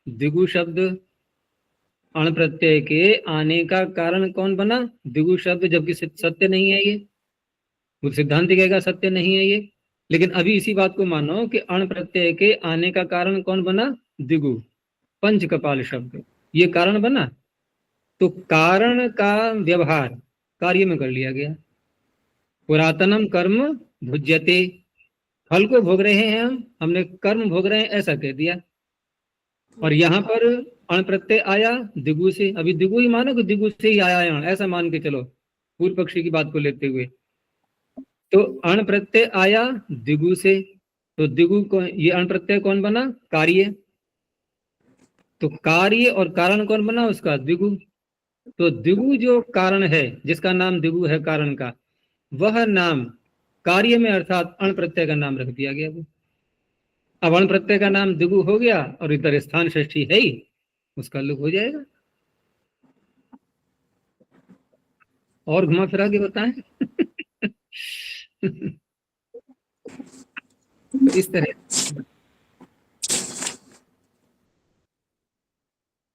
द्विगु शब्द। अण प्रत्यय के आने का कारण कौन बना? द्विगु शब्द, जबकि सत्य नहीं है ये। वो सिद्धांत कहेगा सत्य नहीं है ये, लेकिन अभी इसी बात को मानो कि अण प्रत्यय के आने का कारण कौन बना? द्विगु पंचकपाल शब्द, ये कारण बना। तो कारण का व्यवहार कार्य में कर लिया गया। पुरातनम कर्म भुज्यते, फल को भोग रहे हैं हमने कर्म भोग रहे हैं ऐसा कह दिया। और यहाँ पर अण प्रत्यय आया द्विगु से, अभी द्विगु ही मानो कि द्विगु से ही आया है अण, ऐसा मान के चलो पूर्व पक्षी की बात को लेते हुए। तो अण प्रत्यय आया द्विगु से, तो द्विगु को ये अण प्रत्यय कौन बना? कार्य। तो कार्य और कारण कौन बना उसका? द्विगु। तो द्विगु जो कारण है, जिसका नाम द्विगु है कारण का, वह नाम कार्य में अर्थात अण प्रत्यय का नाम रख दिया गया। अब अण प्रत्यय का नाम द्विगु हो गया और इधर स्थान षष्ठी है ही, उसका लुक हो जाएगा। और घुमा फिरा के बताएं इस तरह।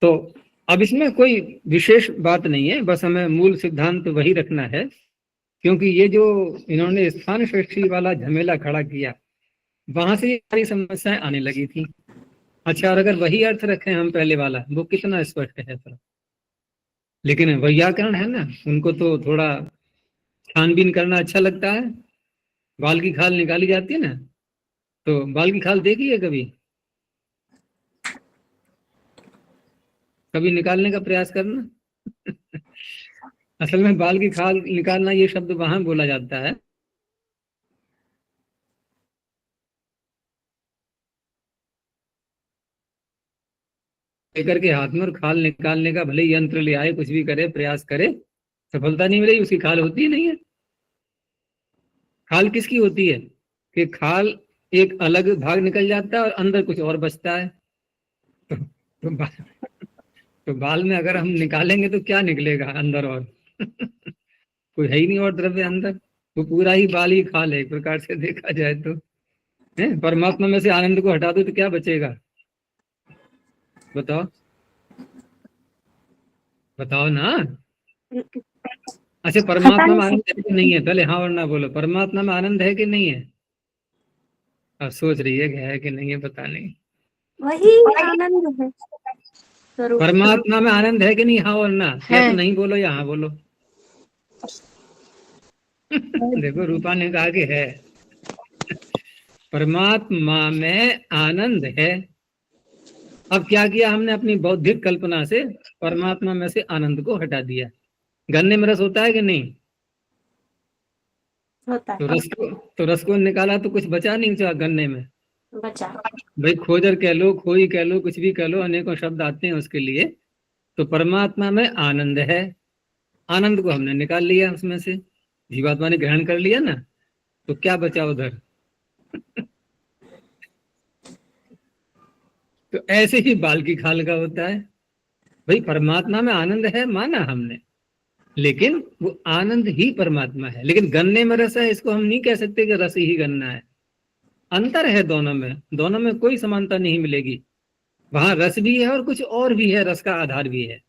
तो अब इसमें कोई विशेष बात नहीं है, बस हमें मूल सिद्धांत वही रखना है, क्योंकि ये जो इन्होंने स्थान षष्ठी वाला झमेला खड़ा किया, वहां से ये सारी समस्याएं आने लगी थी। अच्छा, और अगर वही अर्थ रखें हम पहले वाला, वो कितना स्पष्ट है सर। लेकिन वैयाकरण है ना, उनको तो थोड़ा छानबीन करना अच्छा लगता है। बाल की खाल निकाली जाती है ना, तो बाल की खाल देखी है कभी? कभी निकालने का प्रयास करना असल में बाल की खाल निकालना ये शब्द वहां बोला जाता है लेकर के हाथ में, और खाल निकालने का भले यंत्र ले आए, कुछ भी करे, प्रयास करे, सफलता नहीं मिलेगी, उसकी खाल होती ही नहीं है। खाल किसकी होती है कि खाल एक अलग भाग निकल जाता है और अंदर कुछ और बचता है। तो, तो बाल में अगर हम निकालेंगे तो क्या निकलेगा अंदर और कोई है ही नहीं और द्रव्य अंदर, वो पूरा ही बाल ही खाल है एक प्रकार से देखा जाए तो। है परमात्मा में से आनंद को हटा दो तो क्या बचेगा, बताओ बताओ ना। अच्छा परमात्मा
हटा
में
नहीं
आनंद
सकते।
है कि नहीं है, पहले हाँ और ना बोलो। परमात्मा में आनंद है कि नहीं है? अब सोच रही है कि है कि नहीं है, पता नहीं।
वही आनंद है स्वरूप।
परमात्मा में आनंद है कि नहीं, हाँ और ना, या तो
है।
नहीं बोलो या हाँ बोलो। देखो रूपा ने कहा कि है, परमात्मा में आनंद है। अब क्या किया हमने, अपनी बौद्धिक कल्पना से परमात्मा में से आनंद को हटा दिया। गन्ने में रस होता है कि नहीं,
होता
तो
है,
रस को निकाला तो कुछ बचा नहीं चाह गन्ने में।
बचा।
भाई खोजर कह लो, खोई कह लो, कुछ भी कह लो, अनेकों शब्द आते हैं उसके लिए। तो परमात्मा में आनंद है, आनंद को हमने निकाल लिया उसमें से, जीवात्मा ने ग्रहण कर लिया ना, तो क्या बचा उधर। तो ऐसे ही बाल की खाल का होता है। भाई परमात्मा में आनंद है माना हमने, लेकिन वो आनंद ही परमात्मा है। लेकिन गन्ने में रस है, इसको हम नहीं कह सकते कि रस ही गन्ना है। अंतर है दोनों में, दोनों में कोई समानता नहीं मिलेगी। वहां रस भी है और कुछ और भी है, रस का आधार भी है।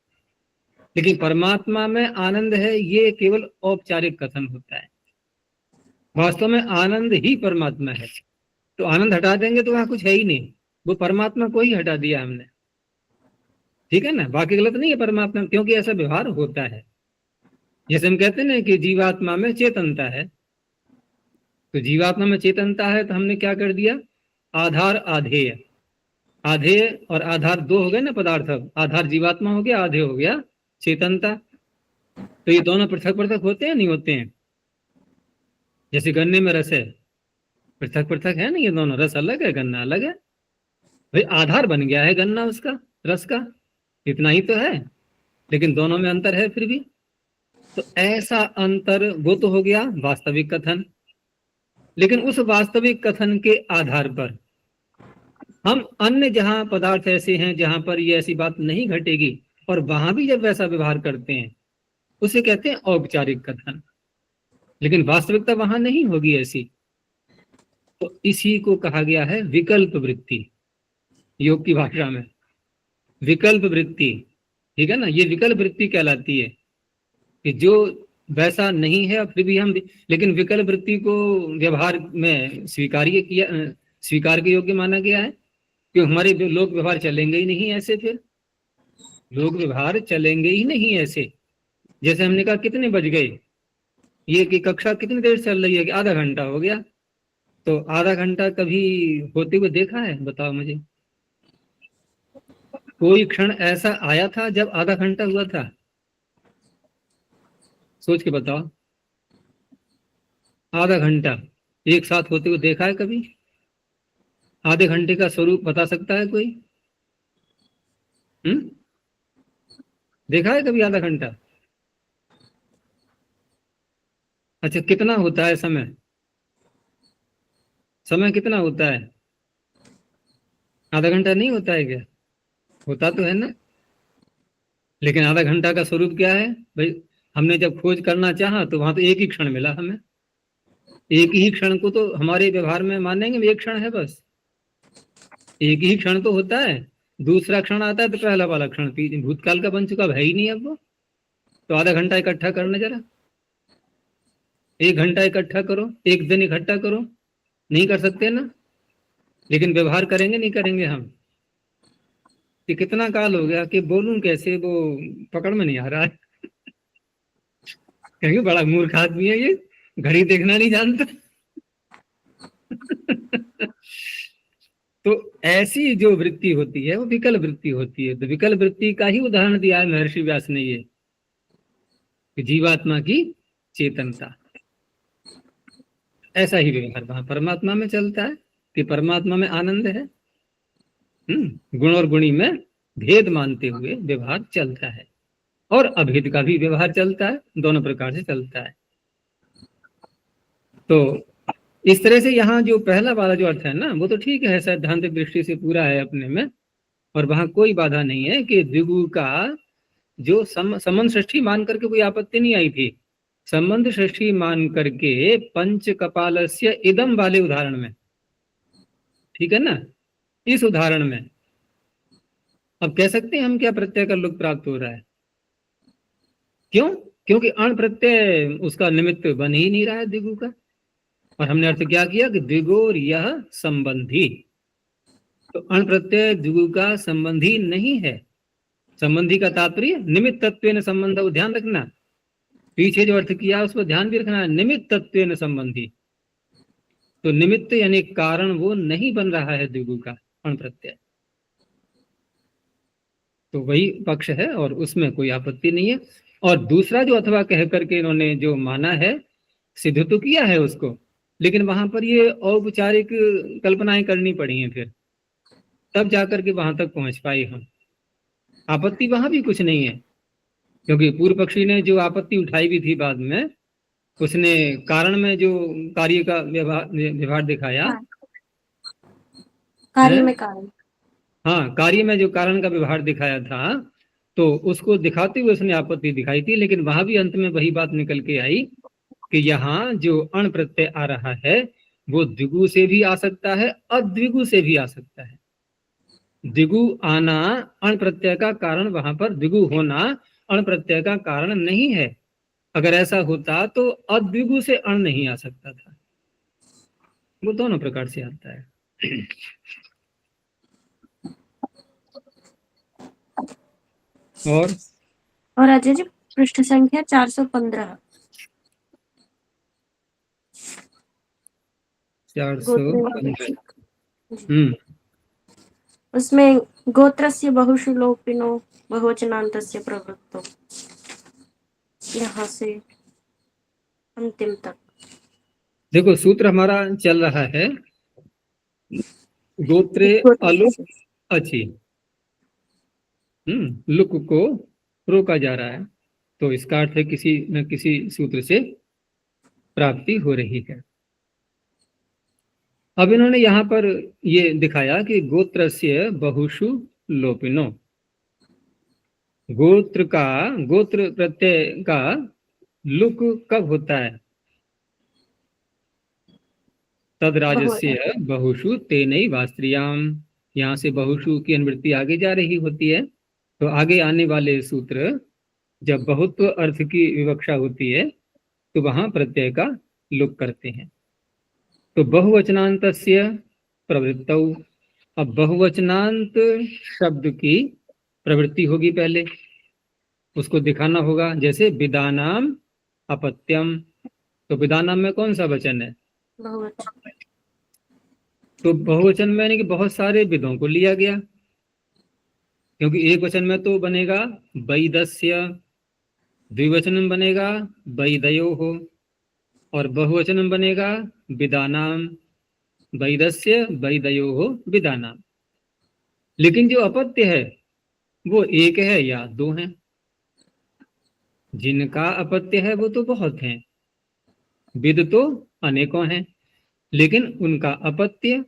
लेकिन परमात्मा में आनंद है, ये केवल औपचारिक कथन होता है। वास्तव में आनंद ही परमात्मा है। तो आनंद हटा देंगे तो वहां कुछ है ही नहीं, वो परमात्मा को ही हटा दिया हमने। ठीक है ना, बाकी गलत नहीं है परमात्मा, क्योंकि ऐसा व्यवहार होता है। जैसे हम कहते हैं ना कि जीवात्मा में चेतनता है, तो जीवात्मा में चेतनता है तो हमने क्या कर दिया, आधार आधेय, आधेय और आधार दो हो गए ना पदार्थ। अब आधार जीवात्मा हो गया, आधेय हो गया चेतनता। तो ये दोनों पृथक पृथक होते हैं नहीं होते हैं? जैसे गन्ने में रस है, पृथक पृथक है ना ये दोनों, रस अलग है गन्ना अलग है। भाई आधार बन गया है गन्ना उसका, रस का, इतना ही तो है। लेकिन दोनों में अंतर है फिर भी। तो ऐसा अंतर वो तो हो गया वास्तविक कथन। लेकिन उस वास्तविक कथन के आधार पर हम अन्य जहां पदार्थ ऐसे हैं जहां पर ये ऐसी बात नहीं घटेगी, और वहां भी जब वैसा व्यवहार करते हैं, उसे कहते हैं औपचारिक कथन। लेकिन वास्तविकता वहां नहीं होगी ऐसी। तो इसी को कहा गया है विकल्प वृत्ति, योग की भाषा में विकल्प वृत्ति। ठीक है ना, ये विकल्प वृत्ति कहलाती है कि जो वैसा नहीं है फिर भी हम, लेकिन विकल्प वृत्ति को व्यवहार में स्वीकार्य किया, स्वीकार के योग्य माना गया है कि हमारे लोक व्यवहार चलेंगे ही नहीं ऐसे। फिर लोक व्यवहार चलेंगे ही नहीं ऐसे। जैसे हमने कहा कितने बज गए, ये कि कक्षा कितनी देर चल रही है, कि आधा घंटा हो गया। तो आधा घंटा कभी होते हुए देखा है, बताओ मुझे। कोई क्षण ऐसा आया था जब आधा घंटा हुआ था? सोच के बताओ, आधा घंटा एक साथ होते हुए देखा है कभी? आधे घंटे का स्वरूप बता सकता है कोई? देखा है कभी आधा घंटा? अच्छा कितना होता है समय, समय कितना होता है? आधा घंटा नहीं होता है क्या? होता तो है ना। लेकिन आधा घंटा का स्वरूप क्या है भाई? हमने जब खोज करना चाहा तो वहां तो एक ही क्षण मिला हमें। एक ही क्षण को तो हमारे व्यवहार में मानेंगे एक क्षण है बस, एक ही क्षण तो होता है। दूसरा क्षण आता है तो पहला वाला क्षण भूतकाल का बन चुका, है ही नहीं अब वो। तो आधा घंटा इकट्ठा करना जरा, एक घंटा इकट्ठा करो, एक दिन इकट्ठा करो, नहीं कर सकते ना। लेकिन व्यवहार करेंगे नहीं करेंगे हम कि कितना काल हो गया, कि बोलूं कैसे, वो पकड़ में नहीं आ रहा है। कहेंगे बड़ा मूर्ख आदमी है ये, घड़ी देखना नहीं जानता। तो ऐसी जो वृत्ति होती है वो विकल वृत्ति होती है। तो विकल वृत्ति का ही उदाहरण दिया है महर्षि व्यास ने, ये कि जीवात्मा की चेतनता। ऐसा ही व्यवहार वहां परमात्मा में चलता है कि परमात्मा में आनंद है। गुण और गुणी में भेद मानते हुए व्यवहार चलता है, और अभेद का भी व्यवहार चलता है, दोनों प्रकार से चलता है। तो इस तरह से यहाँ जो पहला वाला जो अर्थ है ना, वो तो ठीक है, सैद्धांतिक दृष्टि से पूरा है अपने में, और वहां कोई बाधा नहीं है कि द्विगु का जो संबंध षष्ठी मान करके कोई आपत्ति नहीं आई थी। संबंध षष्ठी मान करके पंच कपालस्य इदम वाले उदाहरण में, ठीक है ना, इस उदाहरण में अब कह सकते हैं हम क्या प्रत्यय का लुक प्राप्त हो रहा है। क्यों? क्योंकि अण प्रत्यय उसका निमित्त बन ही नहीं रहा है द्विगु का, और हमने अर्थ क्या किया कि द्विगोर यह संबंधी, तो अण प्रत्यय द्विगु का संबंधी नहीं है। संबंधी का तात्पर्य निमित्त तत्वेन संबंध, ध्यान रखना, पीछे जो अर्थ किया उस पर ध्यान भी रखना, निमित्त तत्वेन संबंधी, तो निमित्त यानी कारण वो नहीं बन रहा है द्विगु का अण प्रत्यय, तो वही पक्ष है और उसमें कोई आपत्ति नहीं है। और दूसरा जो अथवा कह करके इन्होंने जो माना है, सिद्ध तो किया है उसको, लेकिन वहां पर ये औपचारिक कल्पनाएं करनी पड़ी हैं, फिर तब जाकर के वहां तक पहुंच पाए हम। आपत्ति वहां भी कुछ नहीं है, क्योंकि पूर्व पक्षी ने जो आपत्ति उठाई भी थी बाद में, उसने कारण में जो कार्य का व्यवहार दिखाया,
कार्य
है?
में कारण,
हाँ, कार्य में जो कारण का व्यवहार दिखाया था, तो उसको दिखाते हुए उसने आपत्ति दिखाई थी, लेकिन वहां भी अंत में वही बात निकल के आई कि यहाँ जो अण प्रत्यय आ रहा है वो द्विगु से भी आ सकता है, अद्विगु से भी आ सकता है। द्विगु आना अण प्रत्यय का कारण, वहां पर द्विगु होना अण प्रत्यय का कारण नहीं है। अगर ऐसा होता तो अद्विगु से अण नहीं आ सकता था, वो दोनों प्रकार से आता है।
और अजय जी पृष्ठ संख्या 415,
415।
उसमें गोत्रस्य बहुषु लोपिनो बहुवचनान्तस्य प्रवृत्तो, यहाँ से अंतिम तक
देखो सूत्र हमारा चल रहा है, गोत्रे अलुक अच्छी, लुक को रोका जा रहा है, तो इसका अर्थ है किसी न किसी सूत्र से प्राप्ति हो रही है। अब इन्होंने यहाँ पर ये दिखाया कि गोत्रस्य बहुषु लोपिनो, गोत्र प्रत्यय का लुक कब होता है? तद राजस्य बहुषु तेनई वास्त्रियाम, यहाँ से बहुषु की अनुवृत्ति आगे जा रही होती है, तो आगे आने वाले सूत्र जब बहुत्व अर्थ की विवक्षा होती है तो वहां प्रत्यय का लुक करते हैं। तो बहुवचनांतस्य प्रवृत्तौ, अब बहुवचनांत शब्द की प्रवृत्ति होगी, पहले उसको दिखाना होगा। जैसे विदानाम अपत्यम, तो विदानाम में कौन सा वचन है?
बहुवचन।
तो बहुवचन में यानी कि बहुत सारे विदों को लिया गया, क्योंकि एक वचन में तो बनेगा वैदस्य, द्विवचन में बनेगा वैदयो हो, और बहुवचन में बनेगा विदानाम, वैदस्य वैदयो हो विदानाम। लेकिन जो अपत्य है वो एक है या दो हैं, जिनका अपत्य है वो तो बहुत हैं, विद तो अनेकों हैं, लेकिन उनका अपत्य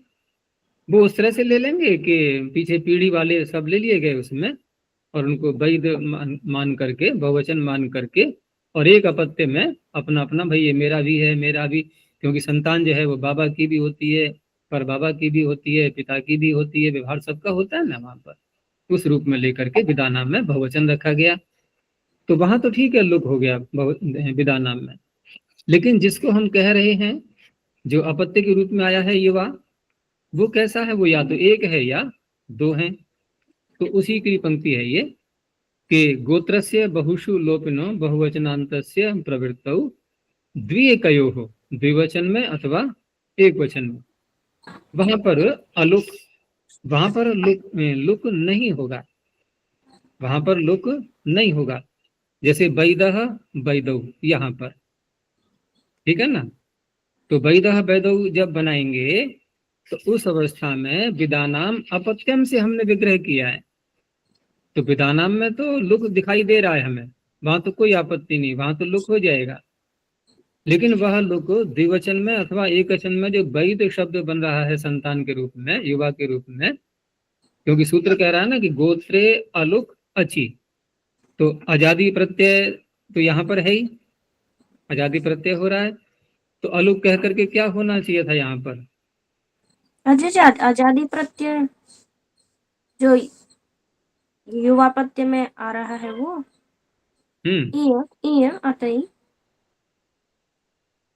वो उस तरह से ले लेंगे कि पीछे पीढ़ी वाले सब ले लिए गए उसमें, और उनको वैद मान करके, बहुवचन मान करके, और एक अपत्य में अपना अपना, भाई ये मेरा भी है, मेरा भी, क्योंकि संतान जो है वो बाबा की भी होती है, पर बाबा की भी होती है, पिता की भी होती है, व्यवहार सबका होता है ना वहां पर, उस रूप में लेकर के विदानाम में बहुवचन रखा गया। तो वहां तो ठीक है, लुक हो गया विदानाम में। लेकिन जिसको हम कह रहे हैं जो अपत्य के रूप में आया है युवा, वो कैसा है? वो या तो एक है या दो हैं। तो उसी की पंक्ति है ये कि गोत्रस्य बहुषु लोपिनो बहुवचनांतस्य प्रवृत्तौ द्विएकयोः, द्विवचन में अथवा एक वचन में, वहां पर अलुक, वहां पर लुक नहीं होगा, वहां पर लुक नहीं होगा। जैसे वैदः वैदौ यहाँ पर, ठीक है ना, तो वैदः वैदौ जब बनाएंगे तो उस अवस्था में विदानाम अपत्यम से हमने विग्रह किया है, तो विदानाम में तो लुक दिखाई दे रहा है हमें, वहां तो कोई आपत्ति नहीं, वहां तो लुक हो जाएगा। लेकिन वह लुक द्विवचन में अथवा एक वचन में जो वैध शब्द बन रहा है संतान के रूप में, युवा के रूप में, क्योंकि सूत्र कह रहा है ना कि गोत्रे अलुक अचि, तो आजादी प्रत्यय तो यहाँ पर है ही, आजादी प्रत्यय हो रहा है, तो अलुक कह करके क्या होना चाहिए था यहाँ पर?
आजादी प्रत्यय जो युवा प्रत्यय में आ रहा है वो इय अतई।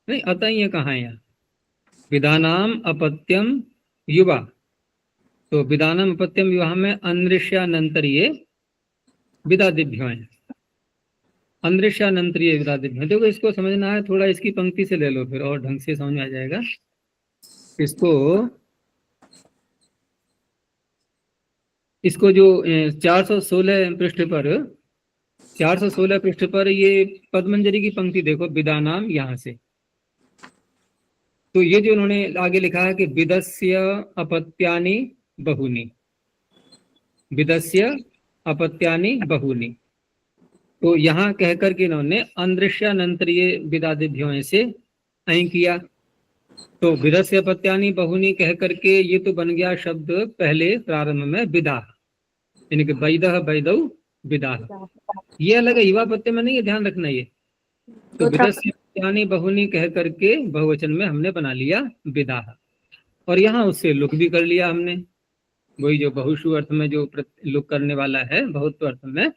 नहीं, अतः ये कहाँ है यहाँ? विधानाम अपत्यम युवा, तो विधानम अपत्यम युवा में अनृष्यानंतरीय विदादिभ्यो है, अनृष्यानंतरीय विदादिभ्यो। देखो इसको समझना है थोड़ा, इसकी पंक्ति से ले लो फिर और ढंग से समझ आ जाएगा इसको जो 416 पृष्ठ पर, 416 पृष्ठ पर ये पद्मंजरी की पंक्ति देखो, विदानाम यहाँ से, तो ये जो उन्होंने आगे लिखा है कि विदस्य अपत्यानि बहुनी, विदस्य अपत्यानि बहुनी, तो यहाँ कहकर के इन्होंने अनदृश्यानंतरीय विदादिभ्यों से ऐ किया, तो विदस्य अपत्यानि बहुनी कह करके ये तो बन गया शब्द पहले प्रारंभ में विदा, यानी कि वैदह वैदौ विदा, ये अलग है, युवा प्रत्यय में नहीं है, ध्यान रखना ये। तो विदस्य अपत्यानि बहुनी कह करके बहुवचन में हमने बना लिया विदा, और यहाँ उससे लुक भी कर लिया हमने, वही जो बहुषु अर्थ में जो लुक करने वाला है बहुत अर्थ में,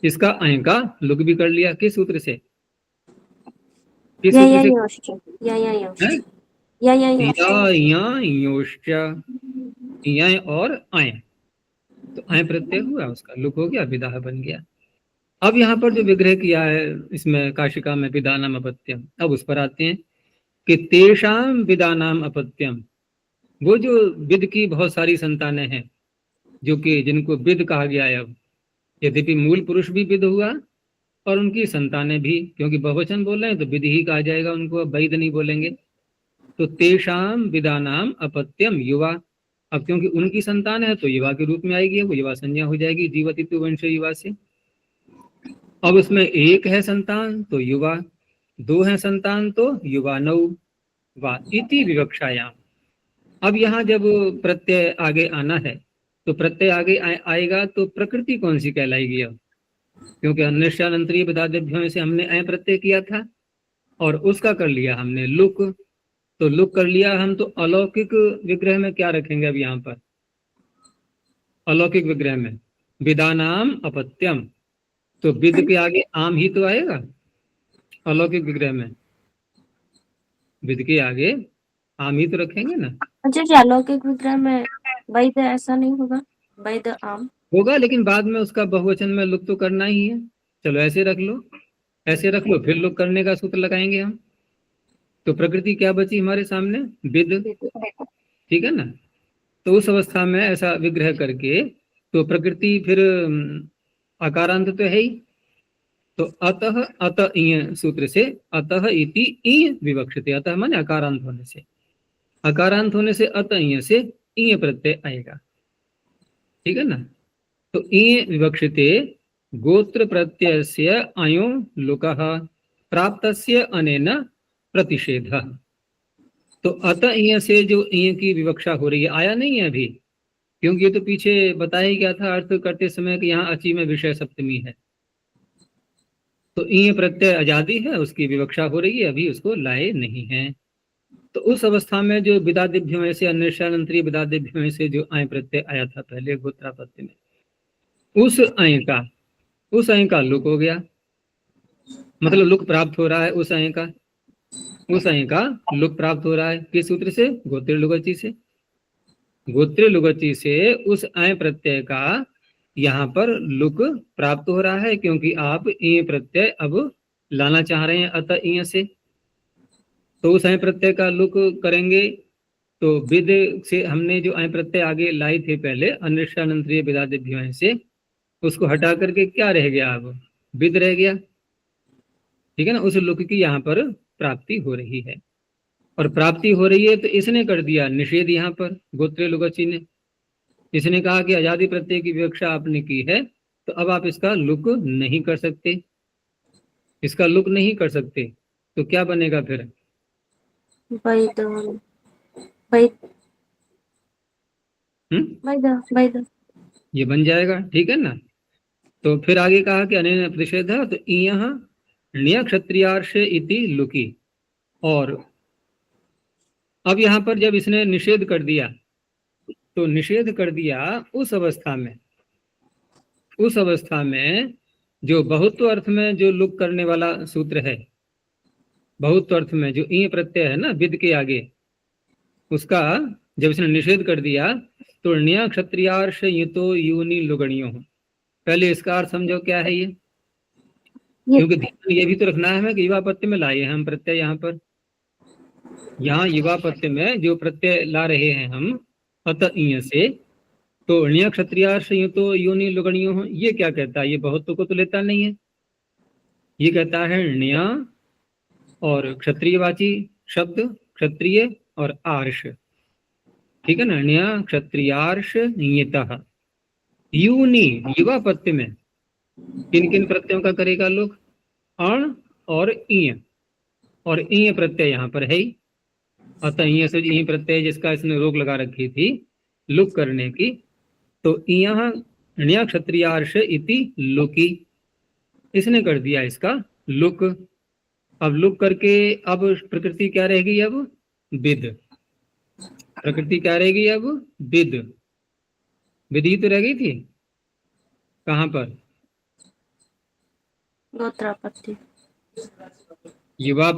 इसका ऐ का लुक भी कर लिया। किस सूत्र से? किस सूत्र से? या और आय, तो आय प्रत्यय हुआ, उसका लुक हो गया, विदा बन गया। अब यहाँ पर जो विग्रह किया है इसमें काशिका में विदानाम अपत्यम, अब उस पर आते हैं कि तेषाम विदानाम अपत्यम, वो जो विद की बहुत सारी संतानें हैं, जो कि जिनको विद कहा गया है, अब यद्यपि मूल पुरुष भी विद हुआ और उनकी संतानें भी, क्योंकि बहुवचन बोल रहे हैं तो विद ही कहा जाएगा उनको, अब वैद नहीं बोलेंगे। तो तेषाम विदानाम अपत्यम युवा, अब क्योंकि उनकी संतान है तो युवा के रूप में आएगी, वो युवा संज्ञा हो जाएगी जीवतित्व वंश युवा से। अब उसमें एक है संतान तो युवा, दो है संतान तो युवा नौ वा इति विवक्षायाम। अब यहाँ जब प्रत्यय आगे आना है तो प्रत्यय आगे आएगा तो प्रकृति कौन सी कहलाएगी? अब क्योंकि अनिश्चानंतरीय विदादिभ्यों से हमने ऐ प्रत्यय किया था और उसका कर लिया हमने लुक, तो लुक कर लिया हम, तो अलौकिक विग्रह में क्या रखेंगे? अब यहाँ पर अलौकिक विग्रह में विदानाम अपत्यम, तो विद के आगे आम ही तो आएगा अलौकिक विग्रह में, विद के आगे आम ही तो रखेंगे ना।
अच्छा, अलौकिक विग्रह में वैद ऐसा नहीं होगा, वैद आम
होगा, लेकिन बाद में उसका बहुवचन में लुक तो करना ही है। चलो ऐसे रख लो, ऐसे रख लो, फिर लुक करने का सूत्र लगाएंगे हम, तो प्रकृति क्या बची हमारे सामने? विद, ठीक है ना। तो उस अवस्था में ऐसा विग्रह करके तो प्रकृति फिर आकारांत तो है ही, तो अतः अत इय सूत्र से अतः इति इय विवक्षते, अतः माने आकारांत होने से, आकारांत होने से अत इय से इय प्रत्यय आएगा, ठीक है ना। तो इय विवक्षते गोत्र प्रत्ययस्य अयो लुकः प्राप्तस्य अनेन प्रतिषेधः। तो अतः इय से जो इय की विवक्षा हो रही है, आया नहीं है अभी, क्योंकि ये तो पीछे बताया ही गया था अर्थ करते समय कि यहाँ अची में विषय सप्तमी है, तो इय प्रत्यय आजादी है, उसकी विवक्षा हो रही है, अभी उसको लाए नहीं है। तो उस अवस्था में जो विदादिभ्यों से अनिश्चानंतरीय विदादिभ्यों से जो आय प्रत्यय आया था पहले गोत्रापत्य में, उस आय का लुक हो गया, मतलब लुक प्राप्त हो रहा है उस आय का, उस आय का लुक प्राप्त हो रहा है। किस सूत्र से? गोत्र लुगची से, गोत्र लुगची से उस आय प्रत्यय का यहाँ पर लुक प्राप्त हो रहा है, क्योंकि आप इय प्रत्यय अब लाना चाह रहे हैं अतः इय से, तो उस आय प्रत्यय का लुक करेंगे। तो विद से हमने जो आय प्रत्यय आगे लाए थे पहले अनिश्चानंतरीय विदादिभ्यों से, उसको हटा करके क्या रह गया? अब विद रह गया, ठीक है ना। उस लुक की यहाँ पर प्राप्ति हो रही है, और प्राप्ति हो रही है तो इसने कर दिया निषेध यहाँ पर गोत्र लुगची ने, इसने कहा कि आजादी प्रत्यय की विवक्षा आपने की है तो अब आप इसका लुक नहीं कर सकते, इसका लुक नहीं कर सकते। तो क्या बनेगा फिर?
वैद वैद
हम्म,
वैद
ये बन जाएगा, ठीक है ना। तो फिर आगे कहा कि अनेन प्रतिषेध, तो इयः ण्य क्षत्रियार्ष इति लुकी। और अब यहाँ पर जब इसने निषेध कर दिया, तो निषेध कर दिया उस अवस्था में जो बहुत्व अर्थ में जो लुक करने वाला सूत्र है, बहुत्व अर्थ में जो ई प्रत्यय है ना विद के आगे, उसका जब इसने निषेध कर दिया तो ण्य क्षत्रियार्ष युतो यूनि लुगणियों। पहले इसका अर्थ समझो क्या है ये, क्योंकि ध्यान ये भी तो रखना है हमें कि युवा पत्य में लाए हैं हम प्रत्यय। यहाँ युवा पत्य में जो प्रत्यय ला रहे हैं हम अत ईय से, तो ण्य क्षत्रियार्ष युतो यूनि लुगणियों, ये क्या कहता है? ये बहुत्व को तो लेता नहीं है, ये कहता है ण्य और क्षत्रियवाची शब्द, क्षत्रिय और आर्ष, ठीक है ना। ण्य क्षत्रियार्ष नियतः यूनि, युवा पत्य में किन किन प्रत्ययों का करेगा लोग? अण और ईय, और ईय प्रत्यय यहाँ पर है ही। अतः ईय से ई प्रत्यय जिसका इसने रोक लगा रखी थी लुक करने की, तो ईय ण्य क्षत्रियार्ष इति लुकी, इसने कर दिया इसका लुक। अब लुक करके अब प्रकृति क्या रहेगी? अब विद, प्रकृति क्या रहेगी? अब विद, विधि तो रह गई थी कहाँ पर?
गोत्रापत्य।
युवा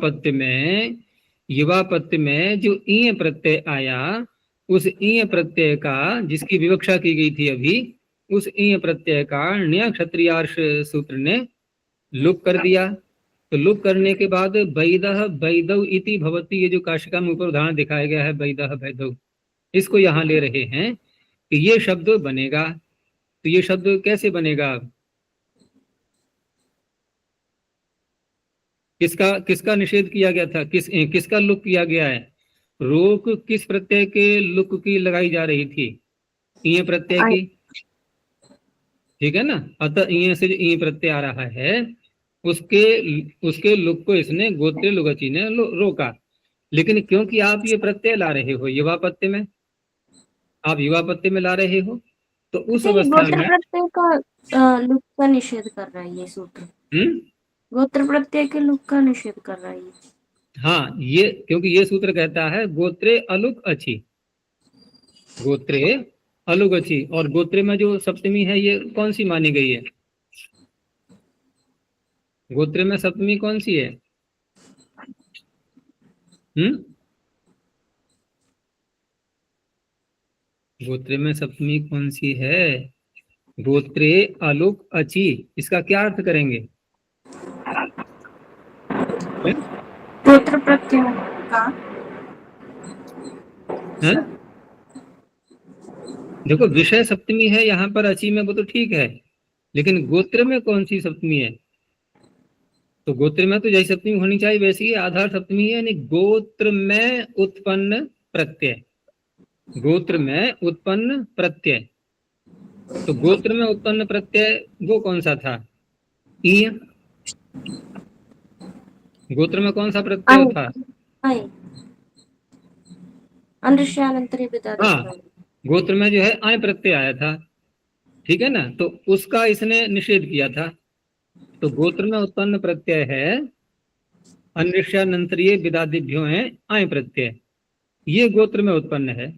पत्य में जो ईय प्रत्यय आया, उस ईय प्रत्यय का जिसकी विवक्षा की गई थी अभी, उस ईय प्रत्यय का ण्य क्षत्रियार्ष सूत्र ने लुक कर दिया। तो लुक करने के बाद वैदः वैदौ इति भवति, ये जो काशिका में ऊपर उदाहरण दिखाया गया है वैदः वैदौ, इसको यहाँ ले रहे हैं कि ये शब्द बनेगा। तो ये शब्द कैसे बनेगा? किसका निषेध किया गया था? किसका लुक किया गया है? रोक किस प्रत्यय के लुक की लगाई जा रही थी? ईय प्रत्यय की, ठीक है ना। अतः ईय से जो ईय प्रत्यय आ रहा है उसके लुक को इसने गोत्र लुगची ने रोका। लेकिन क्योंकि आप ये प्रत्यय ला रहे हो युवा पत्य में, आप युवा पत्य में ला रहे हो, तो उस अवस्था
गोत्र
में
प्रत्यय का लुक का निषेध कर रहा है ये सूत्र। गोत्र प्रत्यय के लुक का निषेध कर रहा है ये।
हाँ, ये क्योंकि ये सूत्र कहता है गोत्रे अलुक अच्छी, गोत्रे अलुक अच्छी, और गोत्रे में जो सप्तमी है ये कौन सी मानी गई है? गोत्रे में सप्तमी कौन सी है? गोत्रे में सप्तमी कौन सी है? गोत्रे अलुक अची, इसका क्या अर्थ करेंगे?
गोत्र प्रत्यय का
देखो विषय सप्तमी है यहाँ पर अची में, वो तो ठीक है, लेकिन गोत्र में कौन सी सप्तमी है? तो गोत्र में तो जैसी सप्तमी होनी चाहिए वैसी ही आधार सप्तमी है, यानी गोत्र में उत्पन्न प्रत्यय, गोत्र में उत्पन्न प्रत्यय। तो गोत्र में उत्पन्न प्रत्यय वो कौन सा था? ईय। गोत्र में कौन सा प्रत्यय था? हाँ, गोत्र में जो है आय प्रत्यय आया था, ठीक है ना। तो उसका इसने निषेध किया था। तो गोत्र में उत्पन्न प्रत्यय है अन्यस्यानंतरीय विदादिभ्यो है आय प्रत्यय, ये गोत्र में उत्पन्न है।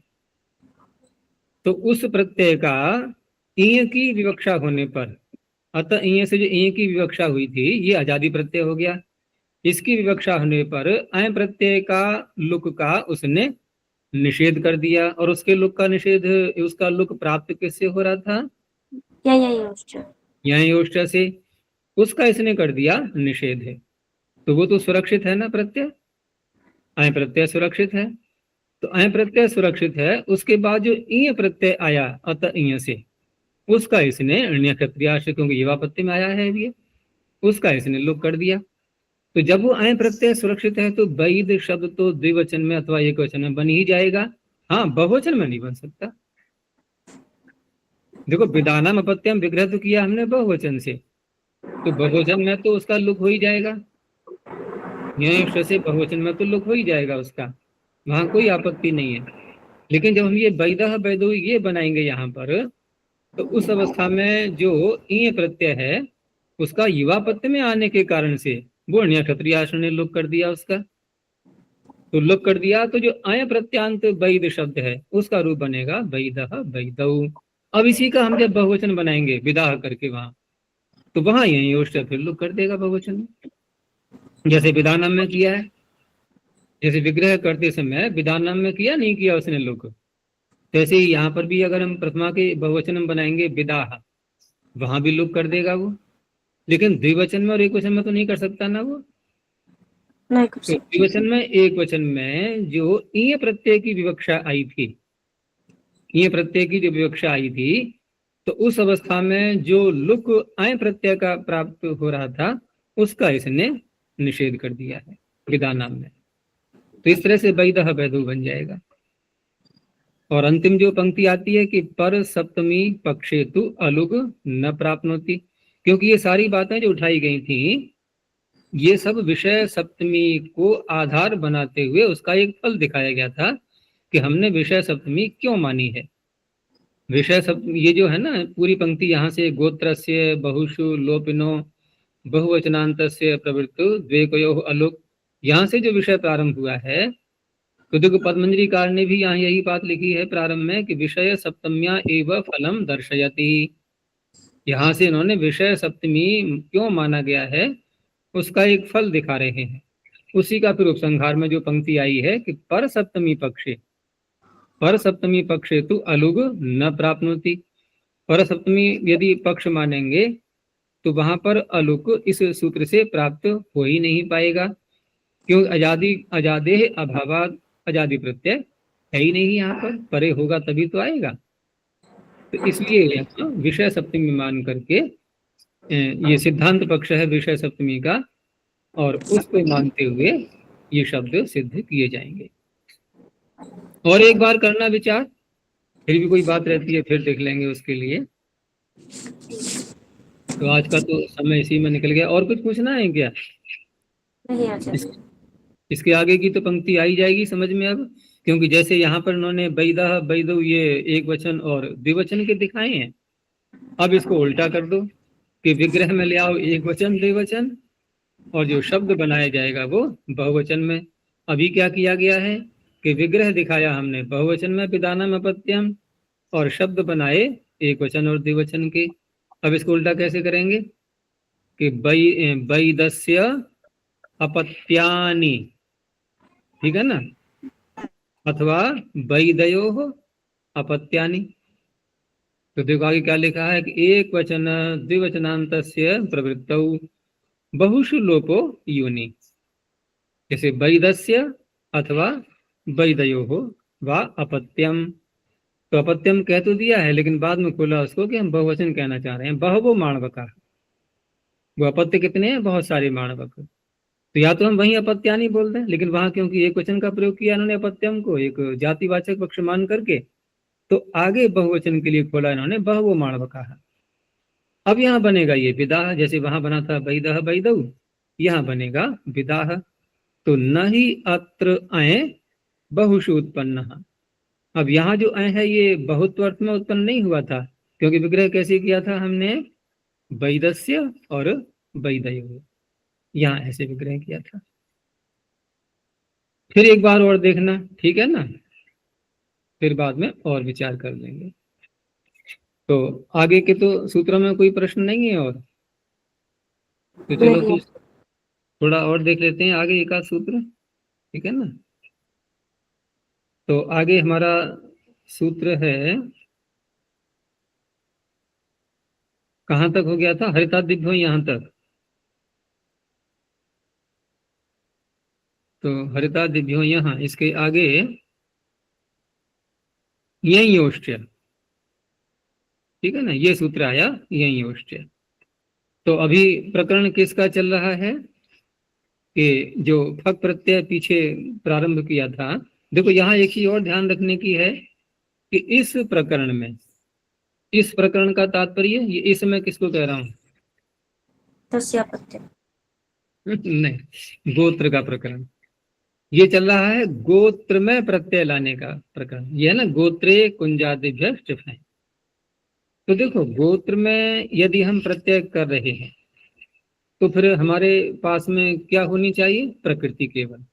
तो उस प्रत्यय का ईय की विवक्षा होने पर, अतः ईय से जो ईय की विवक्षा हुई थी ये आजादी प्रत्यय हो गया। इसकी विवक्षा होने पर अय प्रत्यय का लुक का उसने निषेध कर दिया, और उसके लुक का निषेध, उसका लुक प्राप्त किससे हो रहा था? ययोष्ट से, उसका इसने कर दिया निषेध है। तो वो तो सुरक्षित है ना प्रत्यय, अय प्रत्यय सुरक्षित है। तो अय प्रत्यय सुरक्षित है, उसके बाद जो ईय प्रत्यय आया अतः ईय से, उसका इसने अन्य क्षत्रियार्ष, क्योंकि युवा पत्य में आया है ये, उसका इसने लुक कर दिया। तो जब वो अय प्रत्यय सुरक्षित है तो वैद शब्द तो द्विवचन में अथवा एक वचन में बन ही जाएगा। हाँ, बहुवचन में नहीं बन सकता। देखो विदानम अपत्यम विग्रह तो किया हमने बहुवचन से, तो बहुवचन में तो उसका लुक हो ही जाएगा। यश से बहुवचन में तो लुक हो ही जाएगा उसका, वहां कोई आपत्ति नहीं है। लेकिन जब हम ये वैदह वैदो ये बनाएंगे यहाँ पर, तो उस अवस्था में जो ईय प्रत्यय है उसका युवा प्रत्यय में आने के कारण से वो क्षत्रिय आश्रम ने लुक कर दिया उसका, तो लुक कर दिया, तो जो अय प्रत्यांत वैद शब्द है उसका रूप बनेगा वैदह वैदौ। अब इसी का हम जब बहुवचन बनाएंगे विदाह करके वहां, तो वहां यही योष्ट फिर लुक कर देगा बहुवचन में, जैसे विधानम में किया है। जैसे विग्रह करते समय विधानम में किया नहीं किया उसने लुक, जैसे ही यहाँ पर भी अगर हम प्रथमा के बहुवचन में बनाएंगे विदाह, वहां भी लुक कर देगा वो। लेकिन द्विवचन में और एक वचन में तो नहीं कर सकता ना वो।
नहीं कर
तो
सकते।
द्विवचन में एक वचन में जो ईय प्रत्यय की विवक्षा आई थी, ईय प्रत्यय की जो विवक्षा आई थी, तो उस अवस्था में जो लुक अय प्रत्यय का प्राप्त हो रहा था उसका इसने निषेध कर दिया है विधानाम में। तो इस तरह से वैदह वैदो बन जाएगा। और अंतिम जो पंक्ति आती है कि पर सप्तमी पक्षे तु अलुग न प्राप्नोति, क्योंकि ये सारी बातें जो उठाई गई थी ये सब विषय सप्तमी को आधार बनाते हुए उसका एक फल दिखाया गया था कि हमने विषय सप्तमी क्यों मानी है। विषय सप्तमी ये जो है ना पूरी पंक्ति, यहाँ से गोत्रस्य बहुषु लोपिनो बहुवचनांतस्य प्रवृत्तु द्वेकयो अलुक, यहाँ से जो विषय प्रारंभ हुआ है, तो देखो पद्मंजरीकार ने भी यहाँ यही बात लिखी है प्रारंभ में कि विषय सप्तम्या एव फलम दर्शयति। यहाँ से इन्होंने विषय सप्तमी क्यों माना गया है उसका एक फल दिखा रहे हैं। उसी का फिर उपसंहार में जो पंक्ति आई है कि पर सप्तमी पक्षे तु अलुग न प्राप्नोति। पर सप्तमी यदि पक्ष मानेंगे तो वहां पर अलुक इस सूत्र से प्राप्त हो ही नहीं पाएगा, क्यों अजादेह अभावाद अजादि प्रत्यय है ही नहीं यहाँ पर, परे होगा तभी तो आएगा। तो इसलिए यहाँ विषय सप्तमी मान करके ये सिद्धांत पक्ष है विषय सप्तमी का, और उसको मानते हुए ये शब्द सिद्ध किए जाएंगे। और एक बार करना विचार, फिर भी कोई बात रहती है फिर देख लेंगे उसके लिए। तो आज का तो समय इसी में निकल गया। और कुछ पूछना है क्या?
नहीं आचार्य।
इसके आगे की तो पंक्ति आई जाएगी समझ में अब, क्योंकि जैसे यहाँ पर उन्होंने वैदह वैदौ ये एक वचन और द्विवचन के दिखाए हैं, अब इसको उल्टा कर दो कि विग्रह में ले आओ एक वचन द्विवचन, और जो शब्द बनाया जाएगा वो बहुवचन में। अभी क्या किया गया है कि विग्रह दिखाया हमने बहुवचन में पिदानम अपत्यम, और शब्द बनाए एक वचन और द्विवचन के। अब इसको उल्टा कैसे करेंगे कि वैदस्य अपत्यानि, ठीक है ना, अथवा वैदयोः अपत्यानि। तो देखो आगे क्या लिखा है कि एक वचन द्विवचनांतस्य प्रवृत्तौ बहुषु लोपो योनि, जैसे वैदस्य अथवा वैदयोः वा अपत्यम। तो अपत्यम कह तो दिया है लेकिन बाद में खोला उसको कि हम बहुवचन कहना चाह रहे हैं। बहवो माणवका, वो अपत्य कितने हैं? बहुत सारे माणवक। तो या तो हम वहीं अपत्यानि बोल दें, लेकिन वहां क्योंकि एक वचन का प्रयोग किया इन्होंने अपत्यम को एक जातिवाचक पक्ष मान करके, तो आगे बहुवचन के लिए खोला इन्होंने बहवो माणवका। अब यहाँ बनेगा ये विदाह, जैसे वहां बना था वैदह वैदौ, यहाँ बनेगा विदाह। तो न ही अत्र अय बहुषु उत्पन्न। अब यहाँ जो अय है ये बहुत्व अर्थ में उत्पन्न नहीं हुआ था, क्योंकि विग्रह कैसे किया था हमने? वैदस्य और वैदयो, यहाँ ऐसे विग्रह किया था। फिर एक बार और देखना, ठीक है ना, फिर बाद में और विचार कर लेंगे। तो आगे के तो सूत्रों में कोई प्रश्न नहीं है और तो चलो
नहीं।
तो थोड़ा और देख लेते हैं आगे एक आध सूत्र, ठीक है ना। तो आगे हमारा सूत्र है, कहाँ तक हो गया था? हरितादिभ्यो यहाँ तक। तो हरितादिभ्यो यहाँ, इसके आगे यही ओष्ठ्य, ठीक है ना, ये सूत्र आया यही ओष्ठ्य। तो अभी प्रकरण किसका चल रहा है कि जो फक प्रत्यय पीछे प्रारंभ किया था। देखो यहाँ एक ही और ध्यान रखने की है कि इस प्रकरण में, इस प्रकरण का तात्पर्य ये, इस मैं किसको कह रहा हूँ?
तस्यापत्य।
नहीं, गोत्र का प्रकरण ये चल रहा है, गोत्र में प्रत्यय लाने का प्रकरण ये है ना, गोत्रे कुंजादिभ्य ष्टिफाय। तो देखो गोत्र में यदि हम प्रत्यय कर रहे हैं तो फिर हमारे पास में क्या होनी चाहिए, प्रकृति केवल,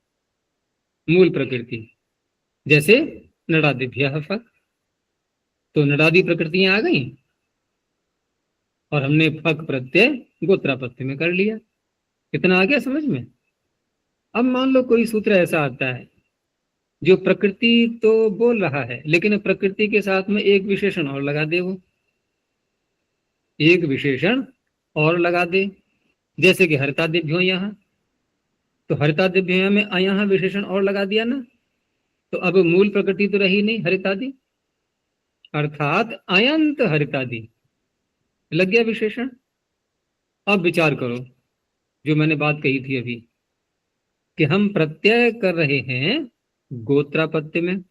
मूल प्रकृति। जैसे नडादिभ्यः फक्, तो नडादि प्रकृतियां आ गई और हमने फक प्रत्यय गोत्रापत्ति में कर लिया। कितना आ गया समझ में। अब मान लो कोई सूत्र ऐसा आता है जो प्रकृति तो बोल रहा है लेकिन प्रकृति के साथ में एक विशेषण और लगा दे, वो एक विशेषण और लगा दे, जैसे कि हरितादिभ्यो यहाँ, तो हरितादिभ्यो में यहाँ विशेषण और लगा दिया ना, तो अब मूल प्रकृति तो रही नहीं हरितादि, अर्थात अयंत हरितादि लग गया विशेषण। अब विचार करो जो मैंने बात कही थी अभी कि हम प्रत्यय कर रहे हैं गोत्रापत्य में,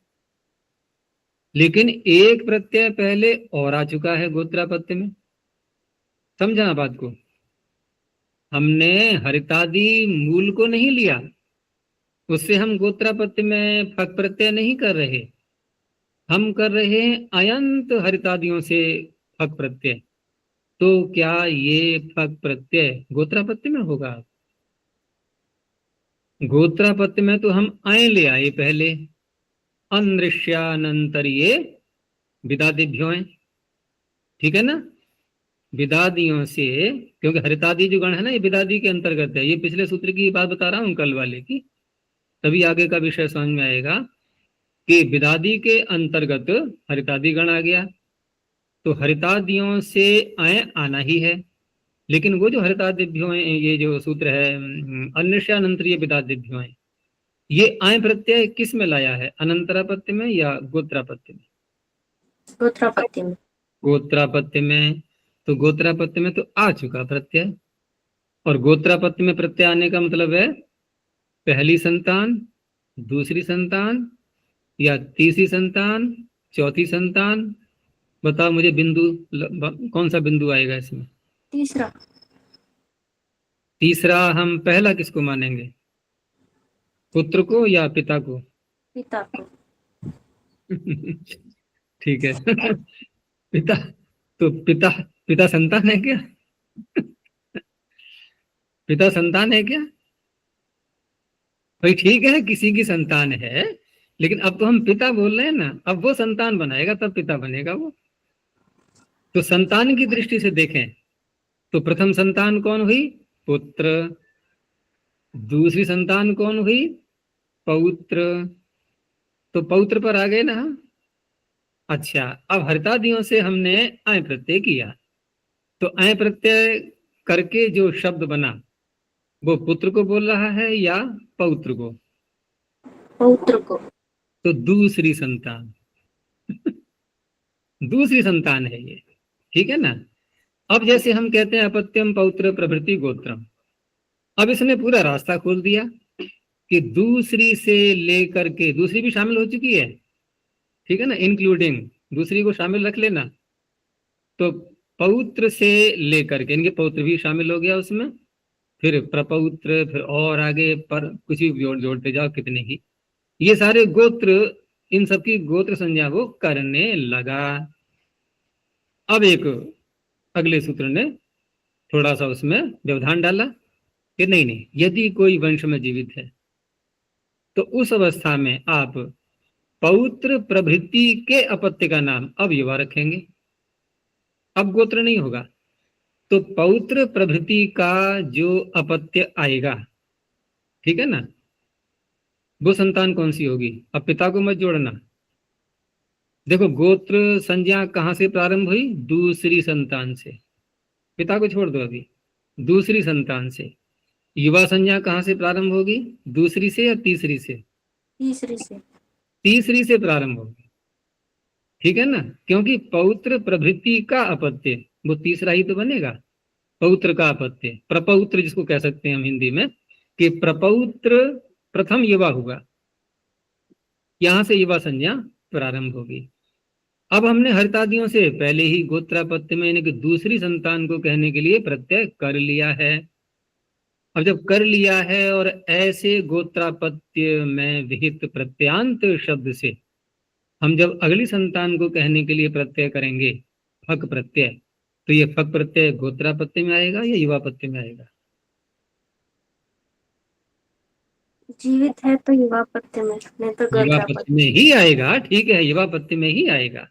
लेकिन एक प्रत्यय पहले और आ चुका है गोत्रापत्य में। समझा ना बात को। हमने हरितादि मूल को नहीं लिया, उससे हम गोत्रापत्य में फक प्रत्यय नहीं कर रहे, हम कर रहे हैं अयंत हरितादियों से फक प्रत्यय। तो क्या ये फक प्रत्यय गोत्रापत्य में होगा। गोत्रापत्य में तो हम अय ले आए पहले, अनृष्यानंतरीय विदादिभ्यो हैं, ठीक है ना, विदादियों से, क्योंकि हरितादि जो गण है ना ये विदादि के अंतर्गत है। ये पिछले सूत्र की बात बता रहा हूं कल वाले की, तभी आगे का विषय समझ में आएगा कि विदादि के अंतर्गत हरितादि गण आ गया, तो हरितादियों से अय आना ही है। लेकिन वो जो हरितादिभ्यो हैं, ये जो सूत्र है अनृष्यानंतरीय विदादिभ्यो हैं, ये अय प्रत्यय किस में लाया है, अनंतरापत्य में या गोत्रापत्य में।
गोत्रापत्य में।
गोत्रापत्य में, तो गोत्रापत्य में तो आ चुका प्रत्यय, और गोत्रापत्य में प्रत्यय आने का मतलब है पहली संतान, दूसरी संतान या तीसरी संतान, चौथी संतान। बताओ मुझे बिंदु, कौन सा बिंदु आएगा इसमें।
तीसरा।
तीसरा हम पहला किसको मानेंगे, पुत्र को या पिता को।
पिता को।
ठीक है। पिता, तो पिता, पिता संतान है क्या। पिता संतान है क्या। भाई ठीक है किसी की संतान है, लेकिन अब तो हम पिता बोल रहे हैं ना, अब वो संतान बनाएगा तब पिता बनेगा वो। तो संतान की दृष्टि से देखें तो प्रथम संतान कौन हुई, पुत्र। दूसरी संतान कौन हुई, पौत्र। तो पौत्र पर आ गए ना। अच्छा, अब हरितादियों से हमने अय प्रत्यय किया, तो अय प्रत्यय करके जो शब्द बना वो पुत्र को बोल रहा है या पौत्र को।
पौत्र को।
तो दूसरी संतान, दूसरी संतान है ये, ठीक है ना। अब जैसे हम कहते हैं अपत्यम पौत्र प्रभृति गोत्रम, अब इसने पूरा रास्ता खोल दिया कि दूसरी से लेकर के, दूसरी भी शामिल हो चुकी है, ठीक है ना, इंक्लूडिंग दूसरी को शामिल रख लेना। तो पौत्र से लेकर के, इनके पौत्र भी शामिल हो गया उसमें, फिर प्रपौत्र, फिर और आगे पर कुछ भी जोड़ते जाओ कितने ही, ये सारे गोत्र, इन सबकी गोत्र संज्ञा वो करने लगा। अब एक अगले सूत्र ने थोड़ा सा उसमें व्यवधान डाला कि नहीं नहीं, यदि कोई वंश में जीवित है तो उस अवस्था में आप पौत्र प्रभृति के अपत्य का नाम अब युवा रखेंगे, अब गोत्र नहीं होगा। तो पौत्र प्रभृति का जो अपत्य आएगा, ठीक है ना, वो संतान कौन सी होगी। अब पिता को मत जोड़ना। देखो गोत्र संज्ञा कहां से प्रारंभ हुई, दूसरी संतान से। पिता को छोड़ दो अभी, दूसरी संतान से। युवा संज्ञा कहां से प्रारंभ होगी, दूसरी से या तीसरी से।
तीसरी से।
तीसरी से प्रारंभ होगी, ठीक है ना, क्योंकि पौत्र प्रभृति का अपत्य वो तीसरा ही तो बनेगा। पौत्र का अपत्य, प्रपौत्र जिसको कह सकते हैं हम हिंदी में, कि प्रपौत्र प्रथम युवा हुआ, यहां से युवा संज्ञा प्रारंभ होगी। अब हमने हरितादियों से पहले ही गोत्रापत्य में यानी कि दूसरी संतान को कहने के लिए प्रत्यय कर लिया है। अब जब कर लिया है और ऐसे गोत्रापत्य में विहित प्रत्यांत शब्द से हम जब अगली संतान को कहने के लिए प्रत्यय करेंगे फक प्रत्यय, तो ये फक प्रत्यय गोत्रापत्य में आएगा या युवापत्य में आएगा?
जीवित है तो युवापत्य में, नहीं तो
युवापत्य में
गोत्रापत्य।
ही आएगा, ठीक है, युवापत्य में ही आएगा।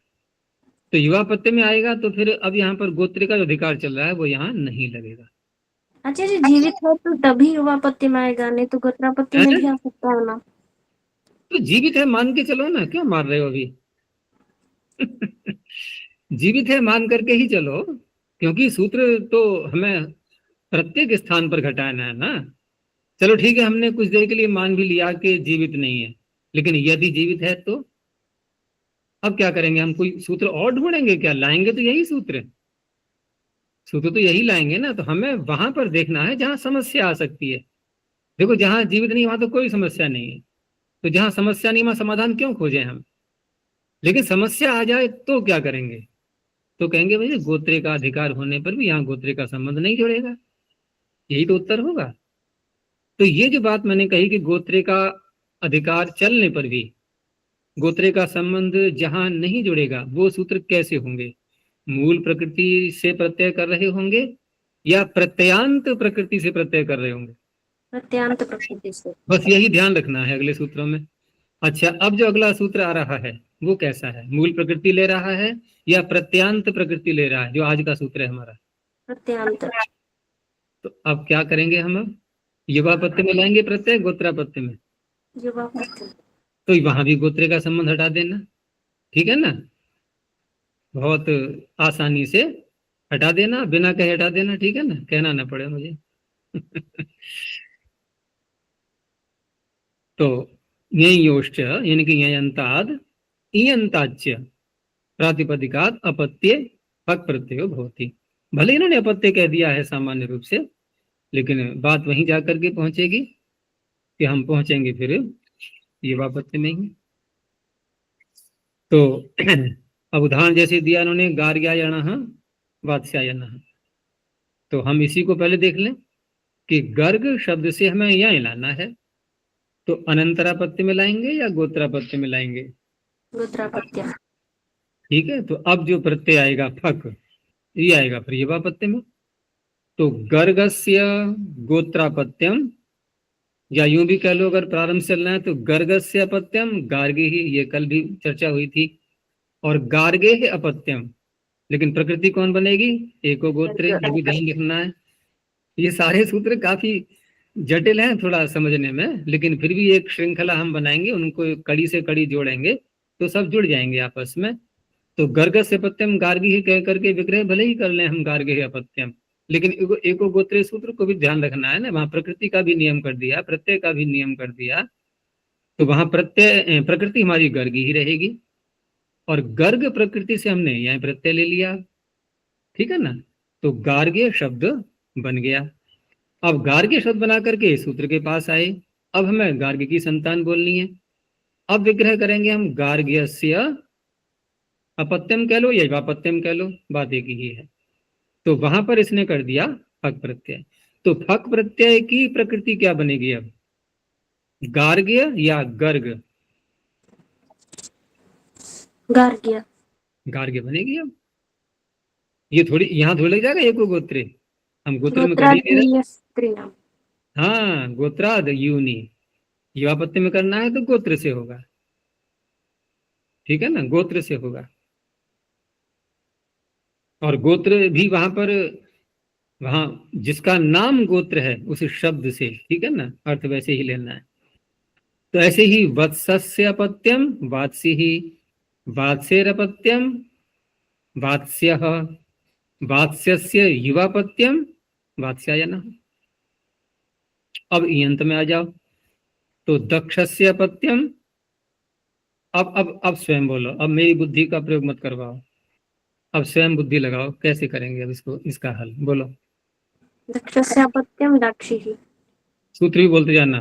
तो युवापत्य में आएगा तो फिर अब यहाँ पर गोत्र का जो अधिकार चल रहा है वो यहाँ नहीं लगेगा।
अच्छा जी, जीवित है तो तभी युवापत्य में आएगा, नहीं तो गोत्रापत्य में
है?
भी आ सकता है ना।
तो जीवित है मान के चलो ना, क्यों मार रहे हो अभी? जीवित है मान करके ही चलो, क्योंकि सूत्र तो हमें प्रत्येक स्थान पर घटाना है ना। चलो ठीक है, हमने कुछ देर के लिए मान भी लिया कि जीवित नहीं है, लेकिन यदि जीवित है तो अब क्या करेंगे? हम कोई सूत्र और ढूंढेंगे क्या? लाएंगे तो यही सूत्र, सूत्र तो यही लाएंगे ना। तो हमें वहां पर देखना है जहां समस्या आ सकती है। देखो, जहां जीवित नहीं वहां तो कोई समस्या नहीं है, तो जहां समस्या नहीं वहां समाधान क्यों खोजें हम? लेकिन समस्या आ जाए तो क्या करेंगे? तो कहेंगे भाई गोत्रे का अधिकार होने पर भी यहाँ गोत्रे का संबंध नहीं जुड़ेगा, यही तो उत्तर होगा। तो ये जो बात मैंने कही कि गोत्रे का अधिकार चलने पर भी गोत्रे का संबंध जहां नहीं जुड़ेगा, वो सूत्र कैसे होंगे? मूल प्रकृति से प्रत्यय कर रहे होंगे या प्रत्ययांत प्रकृति से प्रत्यय कर रहे होंगे?
प्रत्यांत प्रकृति से।
बस यही ध्यान रखना है अगले सूत्रों में। अच्छा, अब जो अगला सूत्र आ रहा है वो कैसा है? मूल प्रकृति ले रहा है या प्रत्यांत प्रकृति ले रहा है, जो आज का सूत्र है हमारा?
प्रत्यांत।
तो अब क्या करेंगे हम? अब युवापत्य में लाएंगे प्रत्यय गोत्रापत्य में,
युवापत्य।
तो वहां भी गोत्रे का संबंध हटा देना, ठीक है ना? बहुत आसानी से हटा देना, बिना कहे हटा देना, ठीक है ना? कहना ना पड़े मुझे। तो योश्च यानी कि यंताद इयंताच्य प्रातिपदिकात अपत्य फक प्रत्यय भवति। भले इन्होंने अपत्य कह दिया है सामान्य रूप से, लेकिन बात वहीं जाकर के पहुंचेगी कि हम पहुंचेंगे फिर युवापत्य में ही। तो अब उदाहरण जैसे दिया इन्होंने गार्ग्यायण वात्स्यायन, तो हम इसी को पहले देख लें कि गर्ग शब्द से हमें यहाँ लाना है, तो अनंतरापत्य में लाएंगे या गोत्रापत्य में लाएंगे?
गोत्रापत्य।
ठीक है, तो अब जो प्रत्यय आएगा फक, ये आएगा फिर युवापत्य में। तो गर्गस्य गोत्रापत्यम, या यूं भी कह लो अगर प्रारंभ से चलना है तो गर्गस्य अपत्यम गार्गे ही, ये कल भी चर्चा हुई थी, और गार्गे है अपत्यम, लेकिन प्रकृति कौन बनेगी? एको गोत्रे, ये भी ध्यान रखना है। ये सारे सूत्र काफी जटिल हैं थोड़ा समझने में, लेकिन फिर भी एक श्रृंखला हम बनाएंगे, उनको कड़ी से कड़ी जोड़ेंगे तो सब जुड़ जाएंगे आपस में। तो गर्गस्य अपत्यम गार्गी ही कह करके विग्रह भले ही कर लें हम गार्गे अपत्यम, लेकिन एको गोत्रे सूत्र को भी ध्यान रखना है ना। वहां प्रकृति का भी नियम कर दिया, प्रत्यय का भी नियम कर दिया, तो वहां प्रत्यय प्रकृति हमारी गर्गी ही रहेगी, और गर्ग प्रकृति से हमने यह प्रत्यय ले लिया, ठीक है ना? तो गार्ग्य शब्द बन गया। अब गार्ग्य शब्द बना करके सूत्र के पास आए, अब हमें गार्ग्य की संतान बोलनी है। अब विग्रह करेंगे हम गार्ग्यस्य अपत्यम कह लो या वापत्यम कह लो, बात एक ही है। तो वहां पर इसने कर दिया फक प्रत्यय। तो फक प्रत्यय की प्रकृति क्या बनेगी अब? गार्ग्य या गर्ग?
गार्ग्य।
गार्ग्य बनेगी। अब ये थोड़ी यहाँ थोड़ी लग जाएगा एको गोत्रे, हम गोत्र में कर ही नहीं रहे।
स्त्रीणाम।
हाँ, गोत्राद यूनी, युवापत्य में करना है तो गोत्र से होगा, ठीक है ना? गोत्र से होगा, और गोत्र भी वहां पर, वहां जिसका नाम गोत्र है उस शब्द से, ठीक है ना? अर्थ वैसे ही लेना है। तो ऐसे ही वत्सस्य अपत्यम वात्स्य ही, वात्स्यरपत्यम वात्स्य, वात्स्यस्य युवापत्यम वात्स्यायन। अब इयंत में आ जाओ, तो दक्षस्य अपत्यम, अब स्वयं बोलो, अब मेरी बुद्धि का प्रयोग मत करवाओ, अब स्वयं बुद्धि लगाओ, कैसे करेंगे अब इसको, इसका हल बोलो।
दक्षस्य अपत्यम दाक्षिः।
सूत्र भी बोलते जाना।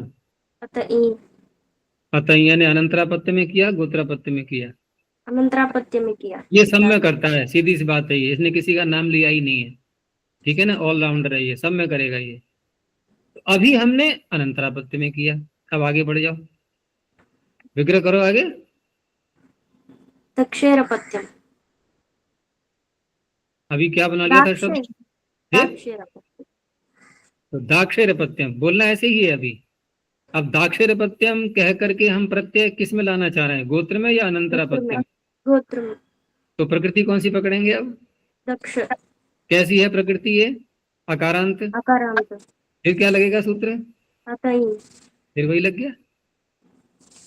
अतः
अतः ने अनंतरापत्य में किया, गोत्रापत्य में किया,
अनंतरापत्य में किया।
ये सब में करता है, सीधी सी बात है ये, इसने किसी का नाम लिया ही नहीं है, ठीक है ना? ऑलराउंडर है ये, सब में करेगा ये। तो अभी हमने अनंतरापत्ति में किया, अब आगे बढ़ जाओ, विग्रह करो आगे।
दक्षेरपत्यम,
अभी क्या बना लिया था शब्द?
दाक्षेरपत्यम,
तो दाक्षेरपत्यम बोलना ऐसे ही है अभी। अब दाक्षेरपत्यम कह करके हम प्रत्यय किस में लाना चाह रहे हैं, गोत्र में या अनंतरापत्यम?
गोत्र में,
तो प्रकृति कौन सी पकड़ेंगे अब?
दक्ष,
कैसी है प्रकृति ये? अकारांत।
अकारांत,
फिर क्या लगेगा सूत्र?
अतई,
फिर वही लग गया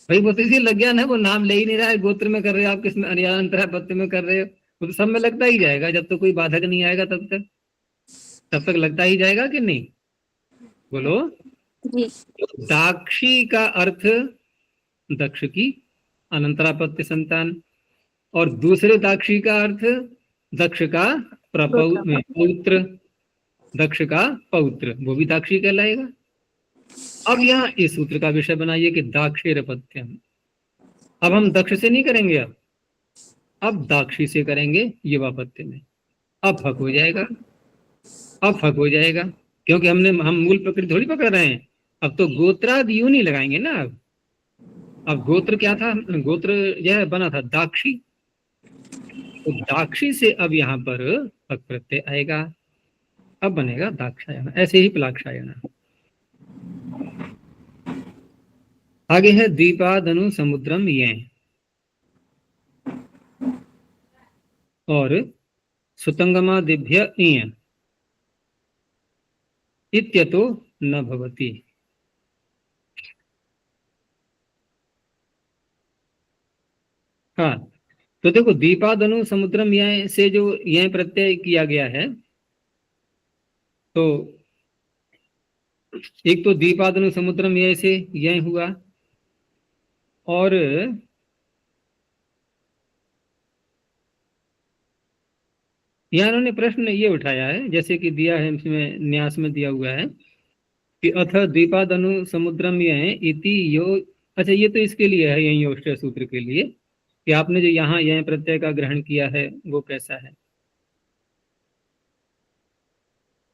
भाई, वो तो इसलिए लग गया ना, वो नाम ले ही नहीं रहा है, गोत्र में कर रहे हो आप, किसमें अनंतरापत्य में कर रहे हो, वो तो सब में लगता ही जाएगा, जब तक कोई बाधक नहीं आएगा तब तक लगता ही जाएगा कि नहीं? बोलो।
जी,
दाक्षी का अर्थ दक्ष की अनंतरापत्य संतान, और दूसरे दाक्षी का अर्थ दक्ष का पौत्र, दक्ष का पौत्र, वो भी दाक्षी कहलाएगा। अब यहाँ इस सूत्र का विषय बनाइए कि दाक्षेरपत्यम। अब हम दक्ष से नहीं करेंगे, अब दाक्षी से करेंगे युवापत्य में। अब फक हो जाएगा, अब फक हो जाएगा, क्योंकि हम मूल प्रकृति थोड़ी पकड़ रहे हैं, अब तो गोत्राद यूं नहीं लगाएंगे ना। अब गोत्र क्या था? गोत्र यह बना था दाक्षी, तो दाक्षी से अब यहाँ पर फक प्रत्यय आएगा, अब बनेगा दाक्षायण, ऐसे ही प्लाक्षायण। आगे है द्वीपादनु समुद्रम ये, और सुतंगमादिभ्य इय इत्यतो न भवति। हाँ, तो देखो द्वीपादनु समुद्रम यह से जो यह प्रत्यय किया गया है, तो एक तो द्वीपादनु समुद्रम यह से यह हुआ, और यहाँ उन्होंने प्रश्न ये उठाया है, जैसे कि दिया है इसमें न्यास में दिया हुआ है कि अथ द्वीपादनु समुद्रम यह इति यो, अच्छा ये तो इसके लिए है, यही योष्ट सूत्र के लिए, कि आपने जो यहाँ यह प्रत्यय का ग्रहण किया है वो कैसा है,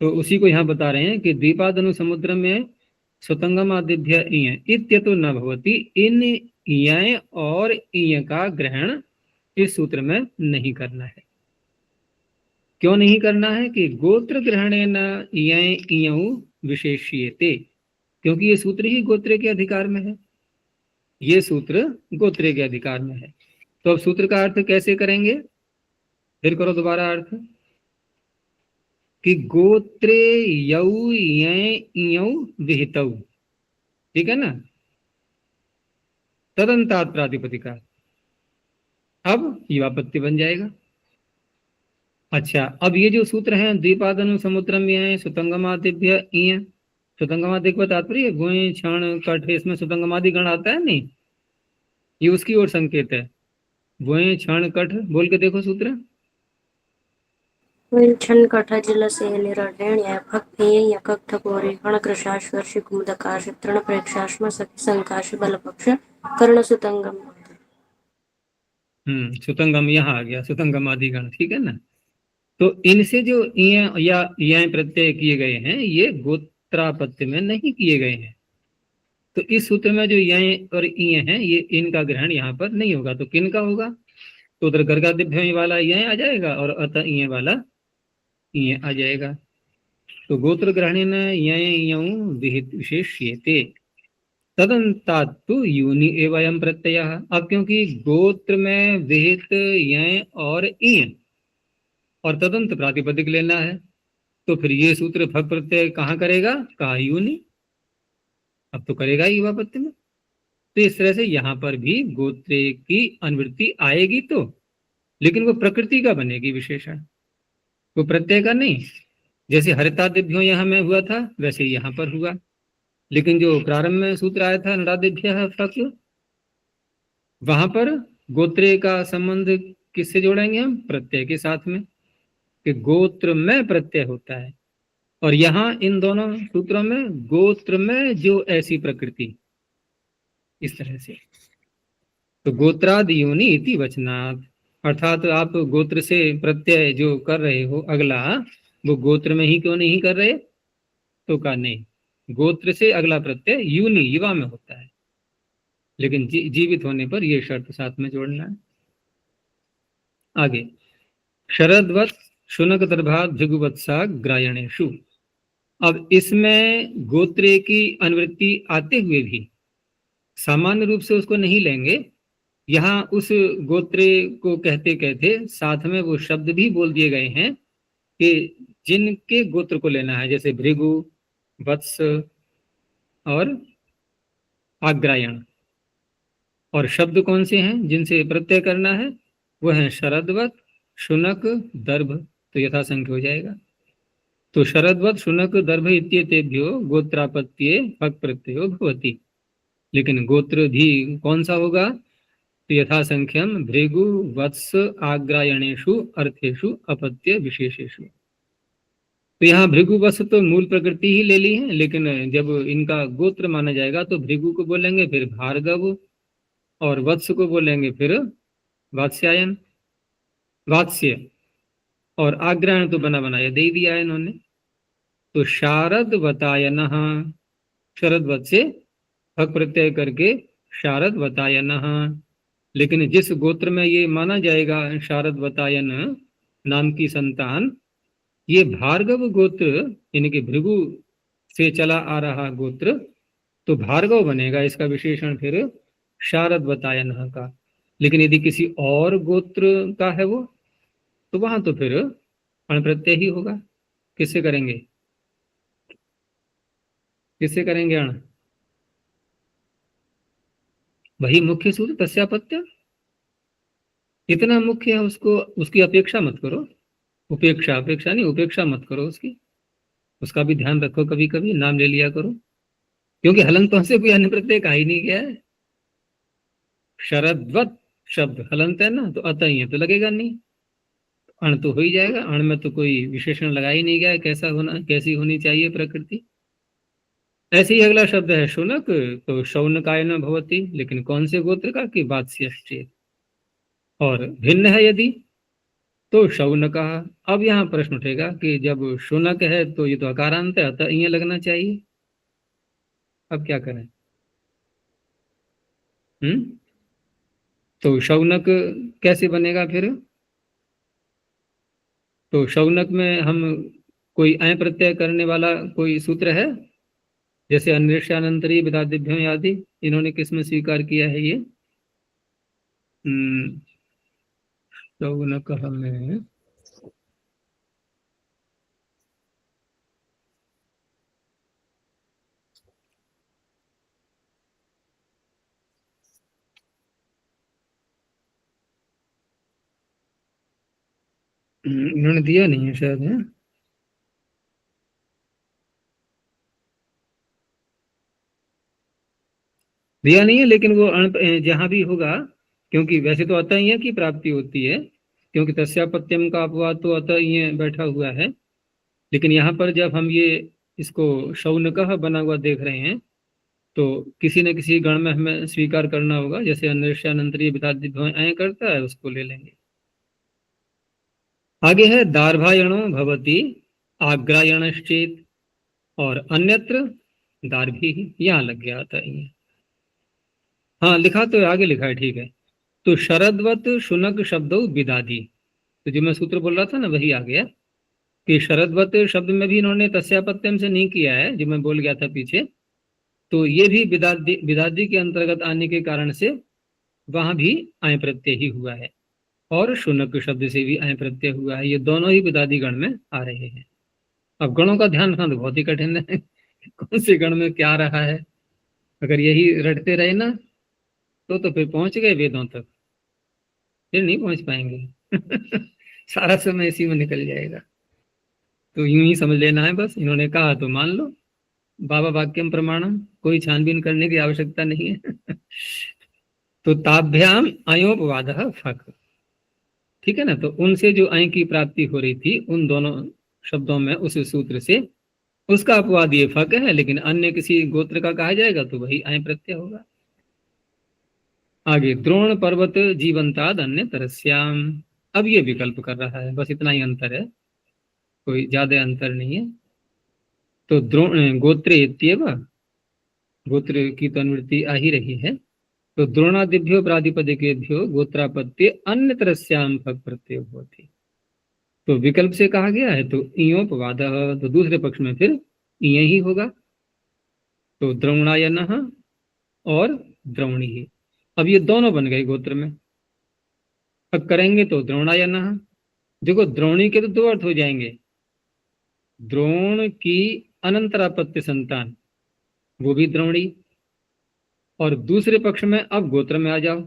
तो उसी को यहाँ बता रहे हैं कि द्वीपादनु समुद्र में स्वतंगम आदिभ्य इय इत्यतो न भवति, इन इय और इय का ग्रहण इस सूत्र में नहीं करना है। क्यों नहीं करना है? कि गोत्र ग्रहणेन इय इयौ विशेष्यते, क्योंकि ये सूत्र ही गोत्र के अधिकार में है, ये सूत्र गोत्र के अधिकार में है। तो अब सूत्र का अर्थ कैसे करेंगे? फिर करो दोबारा अर्थ, कि गोत्रे यौ इयौ विहितौ, ठीक है ना, तदंतात प्रातिपदिका, अब युवापत्ति बन जाएगा। अच्छा, अब ये जो सूत्र है द्विपादनु समुद्रम यह सुतंगमादिभ्य इय, सुतंगमादि का तात्पर्य गोय क्षण कठ, इसमें सुतंगमादि गण आता है नहीं, ये उसकी ओर संकेत है। गोय क्षण कठ बोल के देखो सूत्र,
छन कठ जल से निरण्य भक्त यकक ठकोरे हण कृशाश्वर्षि कुमुदकाश तृण प्रेक्षाश्म सखी संकाश बल पक्ष कर्ण सुतंगम।
सुतंगम यहाँ आ गया, सुतंगम आदि गण, ठीक है ना। तो इनसे जो इय या यह प्रत्यय किए गए हैं ये गोत्रापत्य में नहीं किए गए हैं, तो इस सूत्र में जो यह और इय है ये इनका ग्रहण यहाँ पर नहीं होगा, तो किन का होगा? तो उधर गर्गादिभ्य वाला यह आ जाएगा और अतः इय वाला इय आ जाएगा। तो गोत्र ग्रहणेन यय विहित विशेष्यते तदंतात्तु यूनि एवं प्रत्यय। अब क्योंकि गोत्र में विहित यय और इय और तदंत प्रातिपदिक लेना है, तो फिर ये सूत्र भग प्रत्यय कहाँ करेगा? कहा यूनि, अब तो करेगा ही युवापत्ति में। तो इस तरह से यहाँ पर भी गोत्रे की अनुवृत्ति आएगी, तो लेकिन वो प्रकृति का बनेगी विशेषण, वो प्रत्यय का नहीं। जैसे हरितादिभ्यो यहाँ में हुआ था वैसे यहाँ पर हुआ, लेकिन जो प्रारंभ में सूत्र आया था नरादिभ्य फक, वहां पर गोत्रे का संबंध किससे जोड़ेंगे हम? प्रत्यय के साथ में, कि गोत्र में प्रत्यय होता है, और यहाँ इन दोनों सूत्रों में गोत्र में जो ऐसी प्रकृति, इस तरह से। तो गोत्रादि योनि इति वचनात्, अर्थात आप गोत्र से प्रत्यय जो कर रहे हो अगला, वो गोत्र में ही क्यों नहीं कर रहे? तो का नहीं, गोत्र से अगला प्रत्यय यूनि युवा में होता है, लेकिन जीवित होने पर यह शर्त साथ में जोड़ना है। आगे शरदवत शुनक दर्भा भृगुवत्सा ग्रायणेशु। अब इसमें गोत्रे की अनुवृत्ति आते हुए भी सामान्य रूप से उसको नहीं लेंगे। यहाँ उस गोत्रे को कहते कहते साथ में वो शब्द भी बोल दिए गए हैं कि जिनके गोत्र को लेना है, जैसे भृगु, वत्स और आग्रायण। और शब्द कौन से हैं जिनसे प्रत्यय करना है? वो हैं शरदवत, शुनक, दर्भ। तो यथा संख्य हो जाएगा। तो शरदवत, शुनक, दर्भ इत्येतेभ्यो गोत्रापत्ये फक् प्रत्ययो भवति। लेकिन गोत्र भी कौन सा होगा? तो यथा संख्यम भृगु, वत्स, आग्रायणेषु अर्थेषु अपत्य विशेषेषु। तो यहाँ भृगु वत्स तो मूल प्रकृति ही ले ली है, लेकिन जब इनका गोत्र माना जाएगा तो भृगु को बोलेंगे फिर भार्गव, और वत्स को बोलेंगे फिर वात्स्यायन, वात्स्य, और आग्रायण तो बना बनाया दे दिया है इन्होंने। तो शारद वतायन, शरदवत से फक प्रत्यय करके शारद वतायन। लेकिन जिस गोत्र में ये माना जाएगा शारद वतायन नाम की संतान, ये भार्गव गोत्र यानी कि भृगु से चला आ रहा गोत्र, तो भार्गव बनेगा इसका विशेषण फिर शारद वतायन का। लेकिन यदि किसी और गोत्र का है वो, तो वहां तो फिर अण प्रत्यय ही होगा। किससे करेंगे? किससे करेंगे अण? वही मुख्य सूत्र तस्यापत्य। इतना मुख्य है उसको, उसकी अपेक्षा मत करो। उपेक्षा, अपेक्षा नहीं, उपेक्षा मत करो उसकी। उसका भी ध्यान रखो, कभी कभी नाम ले लिया करो, क्योंकि हलंतों से कोई अन्य प्रत्यय का ही नहीं गया है। शरदवत शब्द हलंत है ना, तो अतः ही है तो लगेगा नहीं, अण तो हो ही जाएगा। अण में तो कोई विशेषण लगा ही नहीं गया है, कैसा होना, कैसी होनी चाहिए प्रकृति। ऐसे ही अगला शब्द है शुनक, तो शौनकाय न भवति, लेकिन कौन से गोत्र का? कि वात्स्यश्चेत्। और भिन्न है यदि तो शौनका। अब यहाँ प्रश्न उठेगा कि जब शुनक है तो ये तो अकारांत है, अतः ये लगना चाहिए। अब क्या करें? तो शौनक कैसे बनेगा फिर? तो शौनक में हम कोई अय प्रत्यय करने वाला कोई सूत्र है? जैसे अन्वेषानंतरी विदादिभ्यों आदि, इन्होंने किसमें स्वीकार किया है ये? शौनक में इन्होंने दिया नहीं है शायद, है? दिया नहीं है, लेकिन वो जहां भी होगा, क्योंकि वैसे तो अतः ही की प्राप्ति होती है, क्योंकि तस्यापत्यम का अपवाद तो अतः ही बैठा हुआ है। लेकिन यहाँ पर जब हम ये इसको शौनकः बना हुआ देख रहे हैं, तो किसी न किसी गण में हमें स्वीकार करना होगा। जैसे अन्वेषानंतरीय विदादिभ्यों करता है, उसको ले लेंगे। आगे है दार्भायणो भवति आग्रायणश्चेत्, और अन्यत्र दार्भी, यहाँ लग गया था ये। हाँ लिखा तो आगे लिखा है, ठीक है। तो शरदवत शुनक शब्द विदादी, तो जो मैं सूत्र बोल रहा था ना वही आ गया कि शरदवत शब्द में भी इन्होंने तस्यापत्यम से नहीं किया है, जो मैं बोल गया था पीछे। तो ये भी विदादी के अंतर्गत आने के कारण से वहां भी आय प्रत्यय ही हुआ है, और शुनक शब्द से भी आय प्रत्यय हुआ है। ये दोनों ही विदादी गण में आ रहे हैं। अब गणों का ध्यान रखना तो बहुत ही कठिन है कौन से गण में क्या रहा है। अगर यही रटते रहे ना तो फिर पहुंच गए वेदों तक, फिर नहीं पहुंच पाएंगे सारा समय इसी में निकल जाएगा। तो यूं ही समझ लेना है बस, इन्होंने कहा तो मान लो, बाबा वाक्यम प्रमाणम, कोई छानबीन करने की आवश्यकता नहीं है तो ताभ्याम अयोपवाद फक, ठीक है ना। तो उनसे जो अय की प्राप्ति हो रही थी उन दोनों शब्दों में उस सूत्र से, उसका अपवाद ये फक है। लेकिन अन्य किसी गोत्र का कहा जाएगा तो वही अय प्रत्यय होगा। आगे द्रोण पर्वत जीवंताद अन्य तरस्याम, अब ये विकल्प कर रहा है, बस इतना ही अंतर है, कोई ज्यादा अंतर नहीं है। तो गोत्रे इत्येव, गोत्र की तो अनुवृत्ति आ ही रही है। तो द्रोणादिभ्यो प्रातिपदिकेभ्यो गोत्रापत्य अन्यतरस्याम फक प्रत्यय होती। तो विकल्प से कहा गया है तो इयोपवाद, तो दूसरे पक्ष में फिर इय ही होगा। तो द्रोणायनः और द्रोणी ही, अब ये दोनों बन गए गोत्र में। अब करेंगे तो द्रोणायनः, देखो द्रोणी के तो दो अर्थ हो जाएंगे, द्रोण की अनंतरापत्य संतान वो भी द्रोणी, और दूसरे पक्ष में अब गोत्र में आ जाओ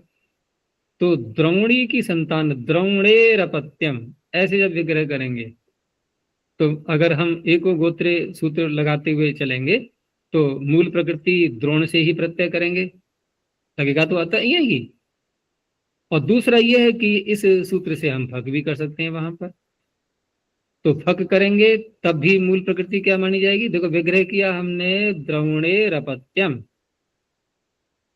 तो द्रोणी की संतान द्रोणेरपत्यम, ऐसे जब विग्रह करेंगे तो अगर हम एको गोत्रे सूत्र लगाते हुए चलेंगे तो मूल प्रकृति द्रोण से ही प्रत्यय करेंगे, लगेगा तो आता यही। और दूसरा यह है कि इस सूत्र से हम फक भी कर सकते हैं वहां पर, तो फक करेंगे तब भी मूल प्रकृति क्या मानी जाएगी। देखो विग्रह किया हमने द्रोणेरपत्यम,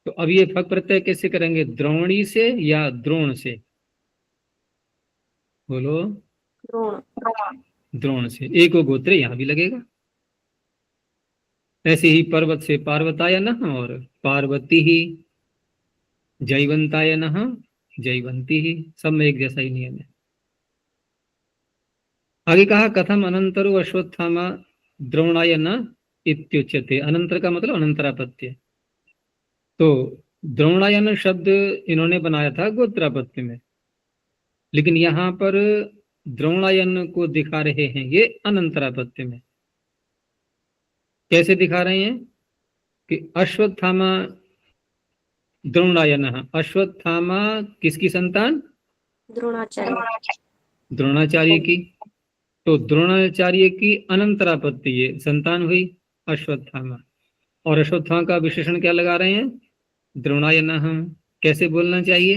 तो अब ये फक प्रत्यय कैसे करेंगे, द्रोणी से या द्रोण से, बोलो।
द्रोण।
द्रोण से, एक गोत्र यहाँ भी लगेगा। ऐसे ही पर्वत से पार्वतायन और पार्वती ही, जयवंतायन जयवंती ही, सब में एक जैसा ही नियम है। आगे कहा कथम अनंतरो अश्वत्थामा द्रोणायन इत्युच्यते, अनंतर का मतलब अनंतरापत्य। तो द्रोणायन शब्द इन्होंने बनाया था गोत्रापत्य में, लेकिन यहाँ पर द्रोणायन को दिखा रहे हैं ये अनंतरापत्य में। कैसे दिखा रहे हैं कि अश्वत्थामा द्रोणायन, अश्वत्थामा किसकी संतान,
द्रोणाचार्य।
द्रोणाचार्य की। तो द्रोणाचार्य की अनंतरापत्य ये संतान हुई अश्वत्थामा, और अश्वत्थामा का विशेषण क्या लगा रहे हैं, द्रोणायन। कैसे बोलना चाहिए,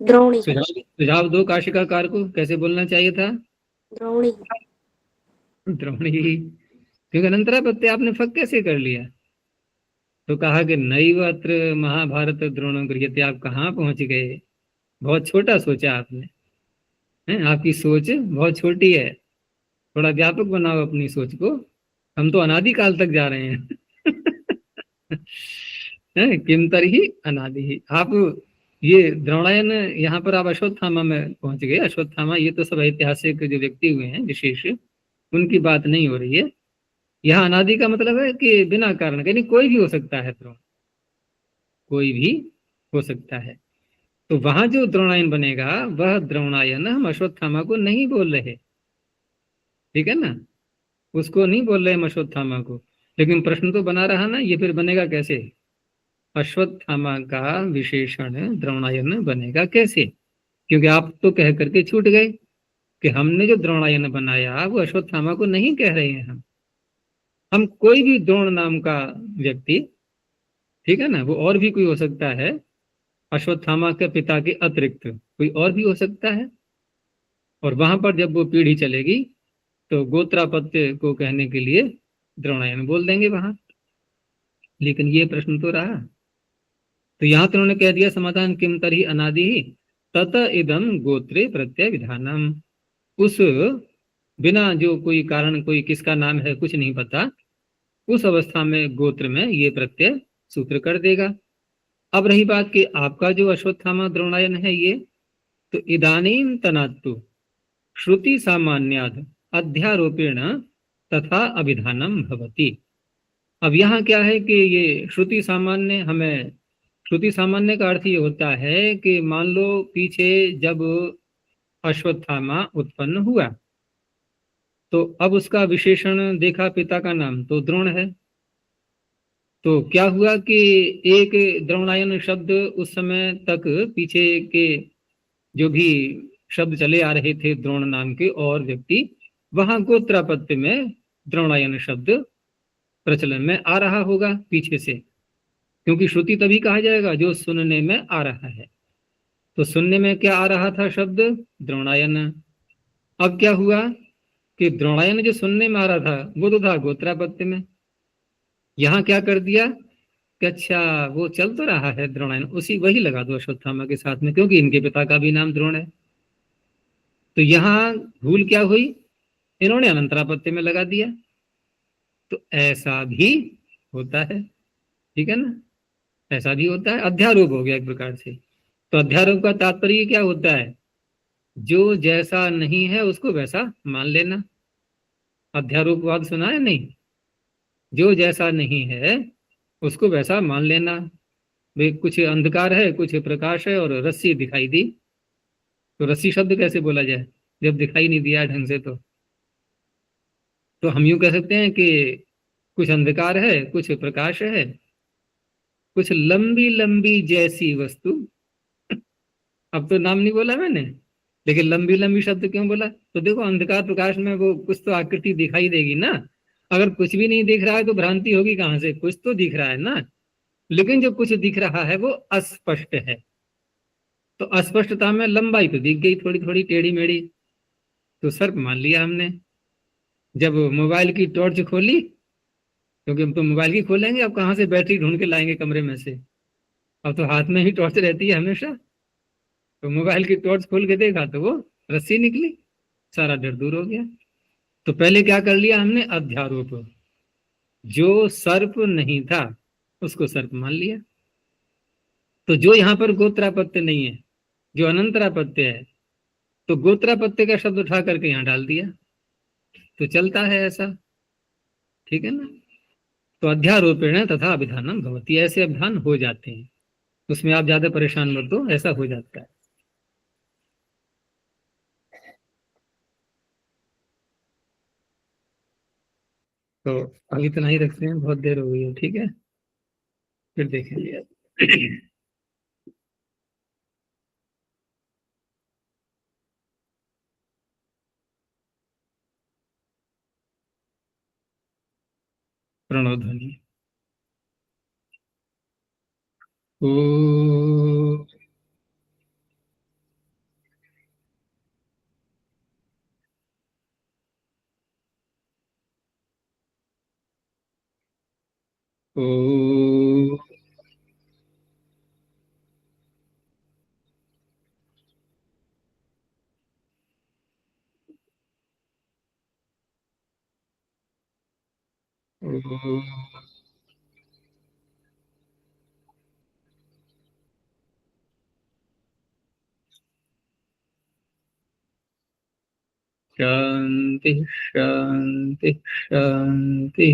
द्रोणी।
सुझाव दो काशिकाकार को, कैसे बोलना चाहिए था,
द्रोणी।
द्रोणी, क्योंकि अनंतरापत्य आपने फक कैसे कर लिया। तो कहा कि नैव अत्र महाभारत द्रोणं गृह्यते, आप कहाँ पहुंच गए, बहुत छोटा सोचा आपने, हैं, आपकी सोच बहुत छोटी है, थोड़ा व्यापक बनाओ अपनी सोच को, हम तो अनादि काल तक जा रहे हैं। किमतर ही अनादि ही, आप ये द्रोणायन यहाँ पर आप अश्वत्थामा में पहुंच गए। अश्वत्थामा ये तो सब ऐतिहासिक जो व्यक्ति हुए हैं विशेष, उनकी बात नहीं हो रही है यहाँ। अनादि का मतलब है कि बिना कारण, यानी कोई भी हो सकता है द्रोण, कोई भी हो सकता है। तो वहां जो द्रोणायन बनेगा वह द्रोणायन हम अश्वत्थामा को नहीं बोल रहे, ठीक है ना, उसको नहीं बोल रहे हम अश्वत्थामा को। लेकिन प्रश्न तो बना रहा ना, ये फिर बनेगा कैसे, अश्वत्थामा का विशेषण द्रोणायन बनेगा कैसे, क्योंकि आप तो कह करके छूट गए कि हमने जो द्रोणायन बनाया वो अश्वत्थामा को नहीं कह रहे हैं हम कोई भी द्रोण नाम का व्यक्ति, ठीक है ना, वो और भी कोई हो सकता है, अश्वत्थामा के पिता के अतिरिक्त कोई और भी हो सकता है। और वहां पर जब वो पीढ़ी चलेगी तो गोत्रापत्य को कहने के लिए द्रोणायन बोल देंगे वहां। लेकिन ये प्रश्न तो रहा, तो यहाँ तो उन्होंने कह दिया समाधान, किम तर्हि अनादि ही तत इदम गोत्रे प्रत्यय विधानम, उस बिना जो कोई कारण, कोई किसका नाम है कुछ नहीं पता, उस अवस्था में गोत्र में ये प्रत्यय सूत्र कर देगा। अब रही बात कि आपका जो अश्वत्थामा द्रोणायन है ये, तो इदानीं तनात्तु श्रुति सामान्याद अध्यारोपेण तथा अभिधानम भवति। अब यहाँ क्या है कि ये श्रुति सामान्य, हमें श्रुति सामान्य का अर्थ ये होता है कि मान लो पीछे जब अश्वत्थामा उत्पन्न हुआ तो अब उसका विशेषण देखा, पिता का नाम तो द्रोण है, तो क्या हुआ कि एक द्रोणायन शब्द उस समय तक पीछे के जो भी शब्द चले आ रहे थे द्रोण नाम के और व्यक्ति, वहां गोत्रापत्य में द्रोणायन शब्द प्रचलन में आ रहा होगा पीछे से, क्योंकि श्रुति तभी कहा जाएगा जो सुनने में आ रहा है। तो सुनने में क्या आ रहा था शब्द, द्रोणायन। अब क्या हुआ कि द्रोणायन जो सुनने में आ रहा था वो तो था गोत्रापत्य में, यहाँ क्या कर दिया कि अच्छा वो चल तो रहा है द्रोणायन, उसी वही लगा दो अश्वत्थामा के साथ में, क्योंकि इनके पिता का भी नाम द्रोण है। तो यहाँ भूल क्या हुई, इन्होंने अनंतरापत्ति में लगा दिया। तो ऐसा भी होता है, ठीक है ना, ऐसा भी होता है। अध्यारोप हो गया एक प्रकार से। तो अध्यारोप का तात्पर्य क्या होता है? जो जैसा नहीं है उसको वैसा मान लेना। अध्यारोपवाद सुना है नहीं? जो जैसा नहीं है उसको वैसा मान लेना। भाई कुछ अंधकार है, कुछ प्रकाश है, और रस्सी दिखाई दी, तो रस्सी शब्द कैसे बोला जाए जब दिखाई नहीं दिया ढंग से? तो हम यूं कह सकते हैं कि कुछ अंधकार है, कुछ प्रकाश है, कुछ लंबी लंबी जैसी वस्तु। अब तो नाम नहीं बोला मैंने, लेकिन लंबी लंबी शब्द क्यों बोला? तो देखो, अंधकार प्रकाश में वो कुछ तो आकृति दिखाई देगी ना। अगर कुछ भी नहीं दिख रहा है तो भ्रांति होगी कहां से? कुछ तो दिख रहा है ना। लेकिन जो कुछ दिख रहा है वो अस्पष्ट है। तो अस्पष्टता में लंबाई तो दिख गई, थोड़ी थोड़ी टेढ़ी मेढ़ी, तो सर्प मान लिया हमने। जब मोबाइल की टॉर्च खोली, क्योंकि हम तो मोबाइल की खोलेंगे, अब कहाँ से बैटरी ढूंढ के लाएंगे कमरे में से? अब तो हाथ में ही टॉर्च रहती है हमेशा। तो मोबाइल की टॉर्च खोल के देखा तो वो रस्सी निकली, सारा डर दूर हो गया। तो पहले क्या कर लिया हमने? अध्यारोप। जो सर्प नहीं था उसको सर्प मान लिया। तो जो यहाँ पर गोत्रापत्य नहीं है, जो अनंतरापत्य है, तो गोत्रापत्य का शब्द उठा करके यहाँ डाल दिया, तो चलता है ऐसा, ठीक है ना। तो अध्यारोपेण तथा अभिधानम भवती, ऐसे अभिधान हो जाते हैं, उसमें आप ज्यादा परेशान मत हो, ऐसा हो जाता है। तो अभी इतना ही रखते हैं, बहुत देर हो गई है, ठीक है, फिर देखेंगे। प्रणव ध्वनि। ओ ओ ओ शांति शांति शांति।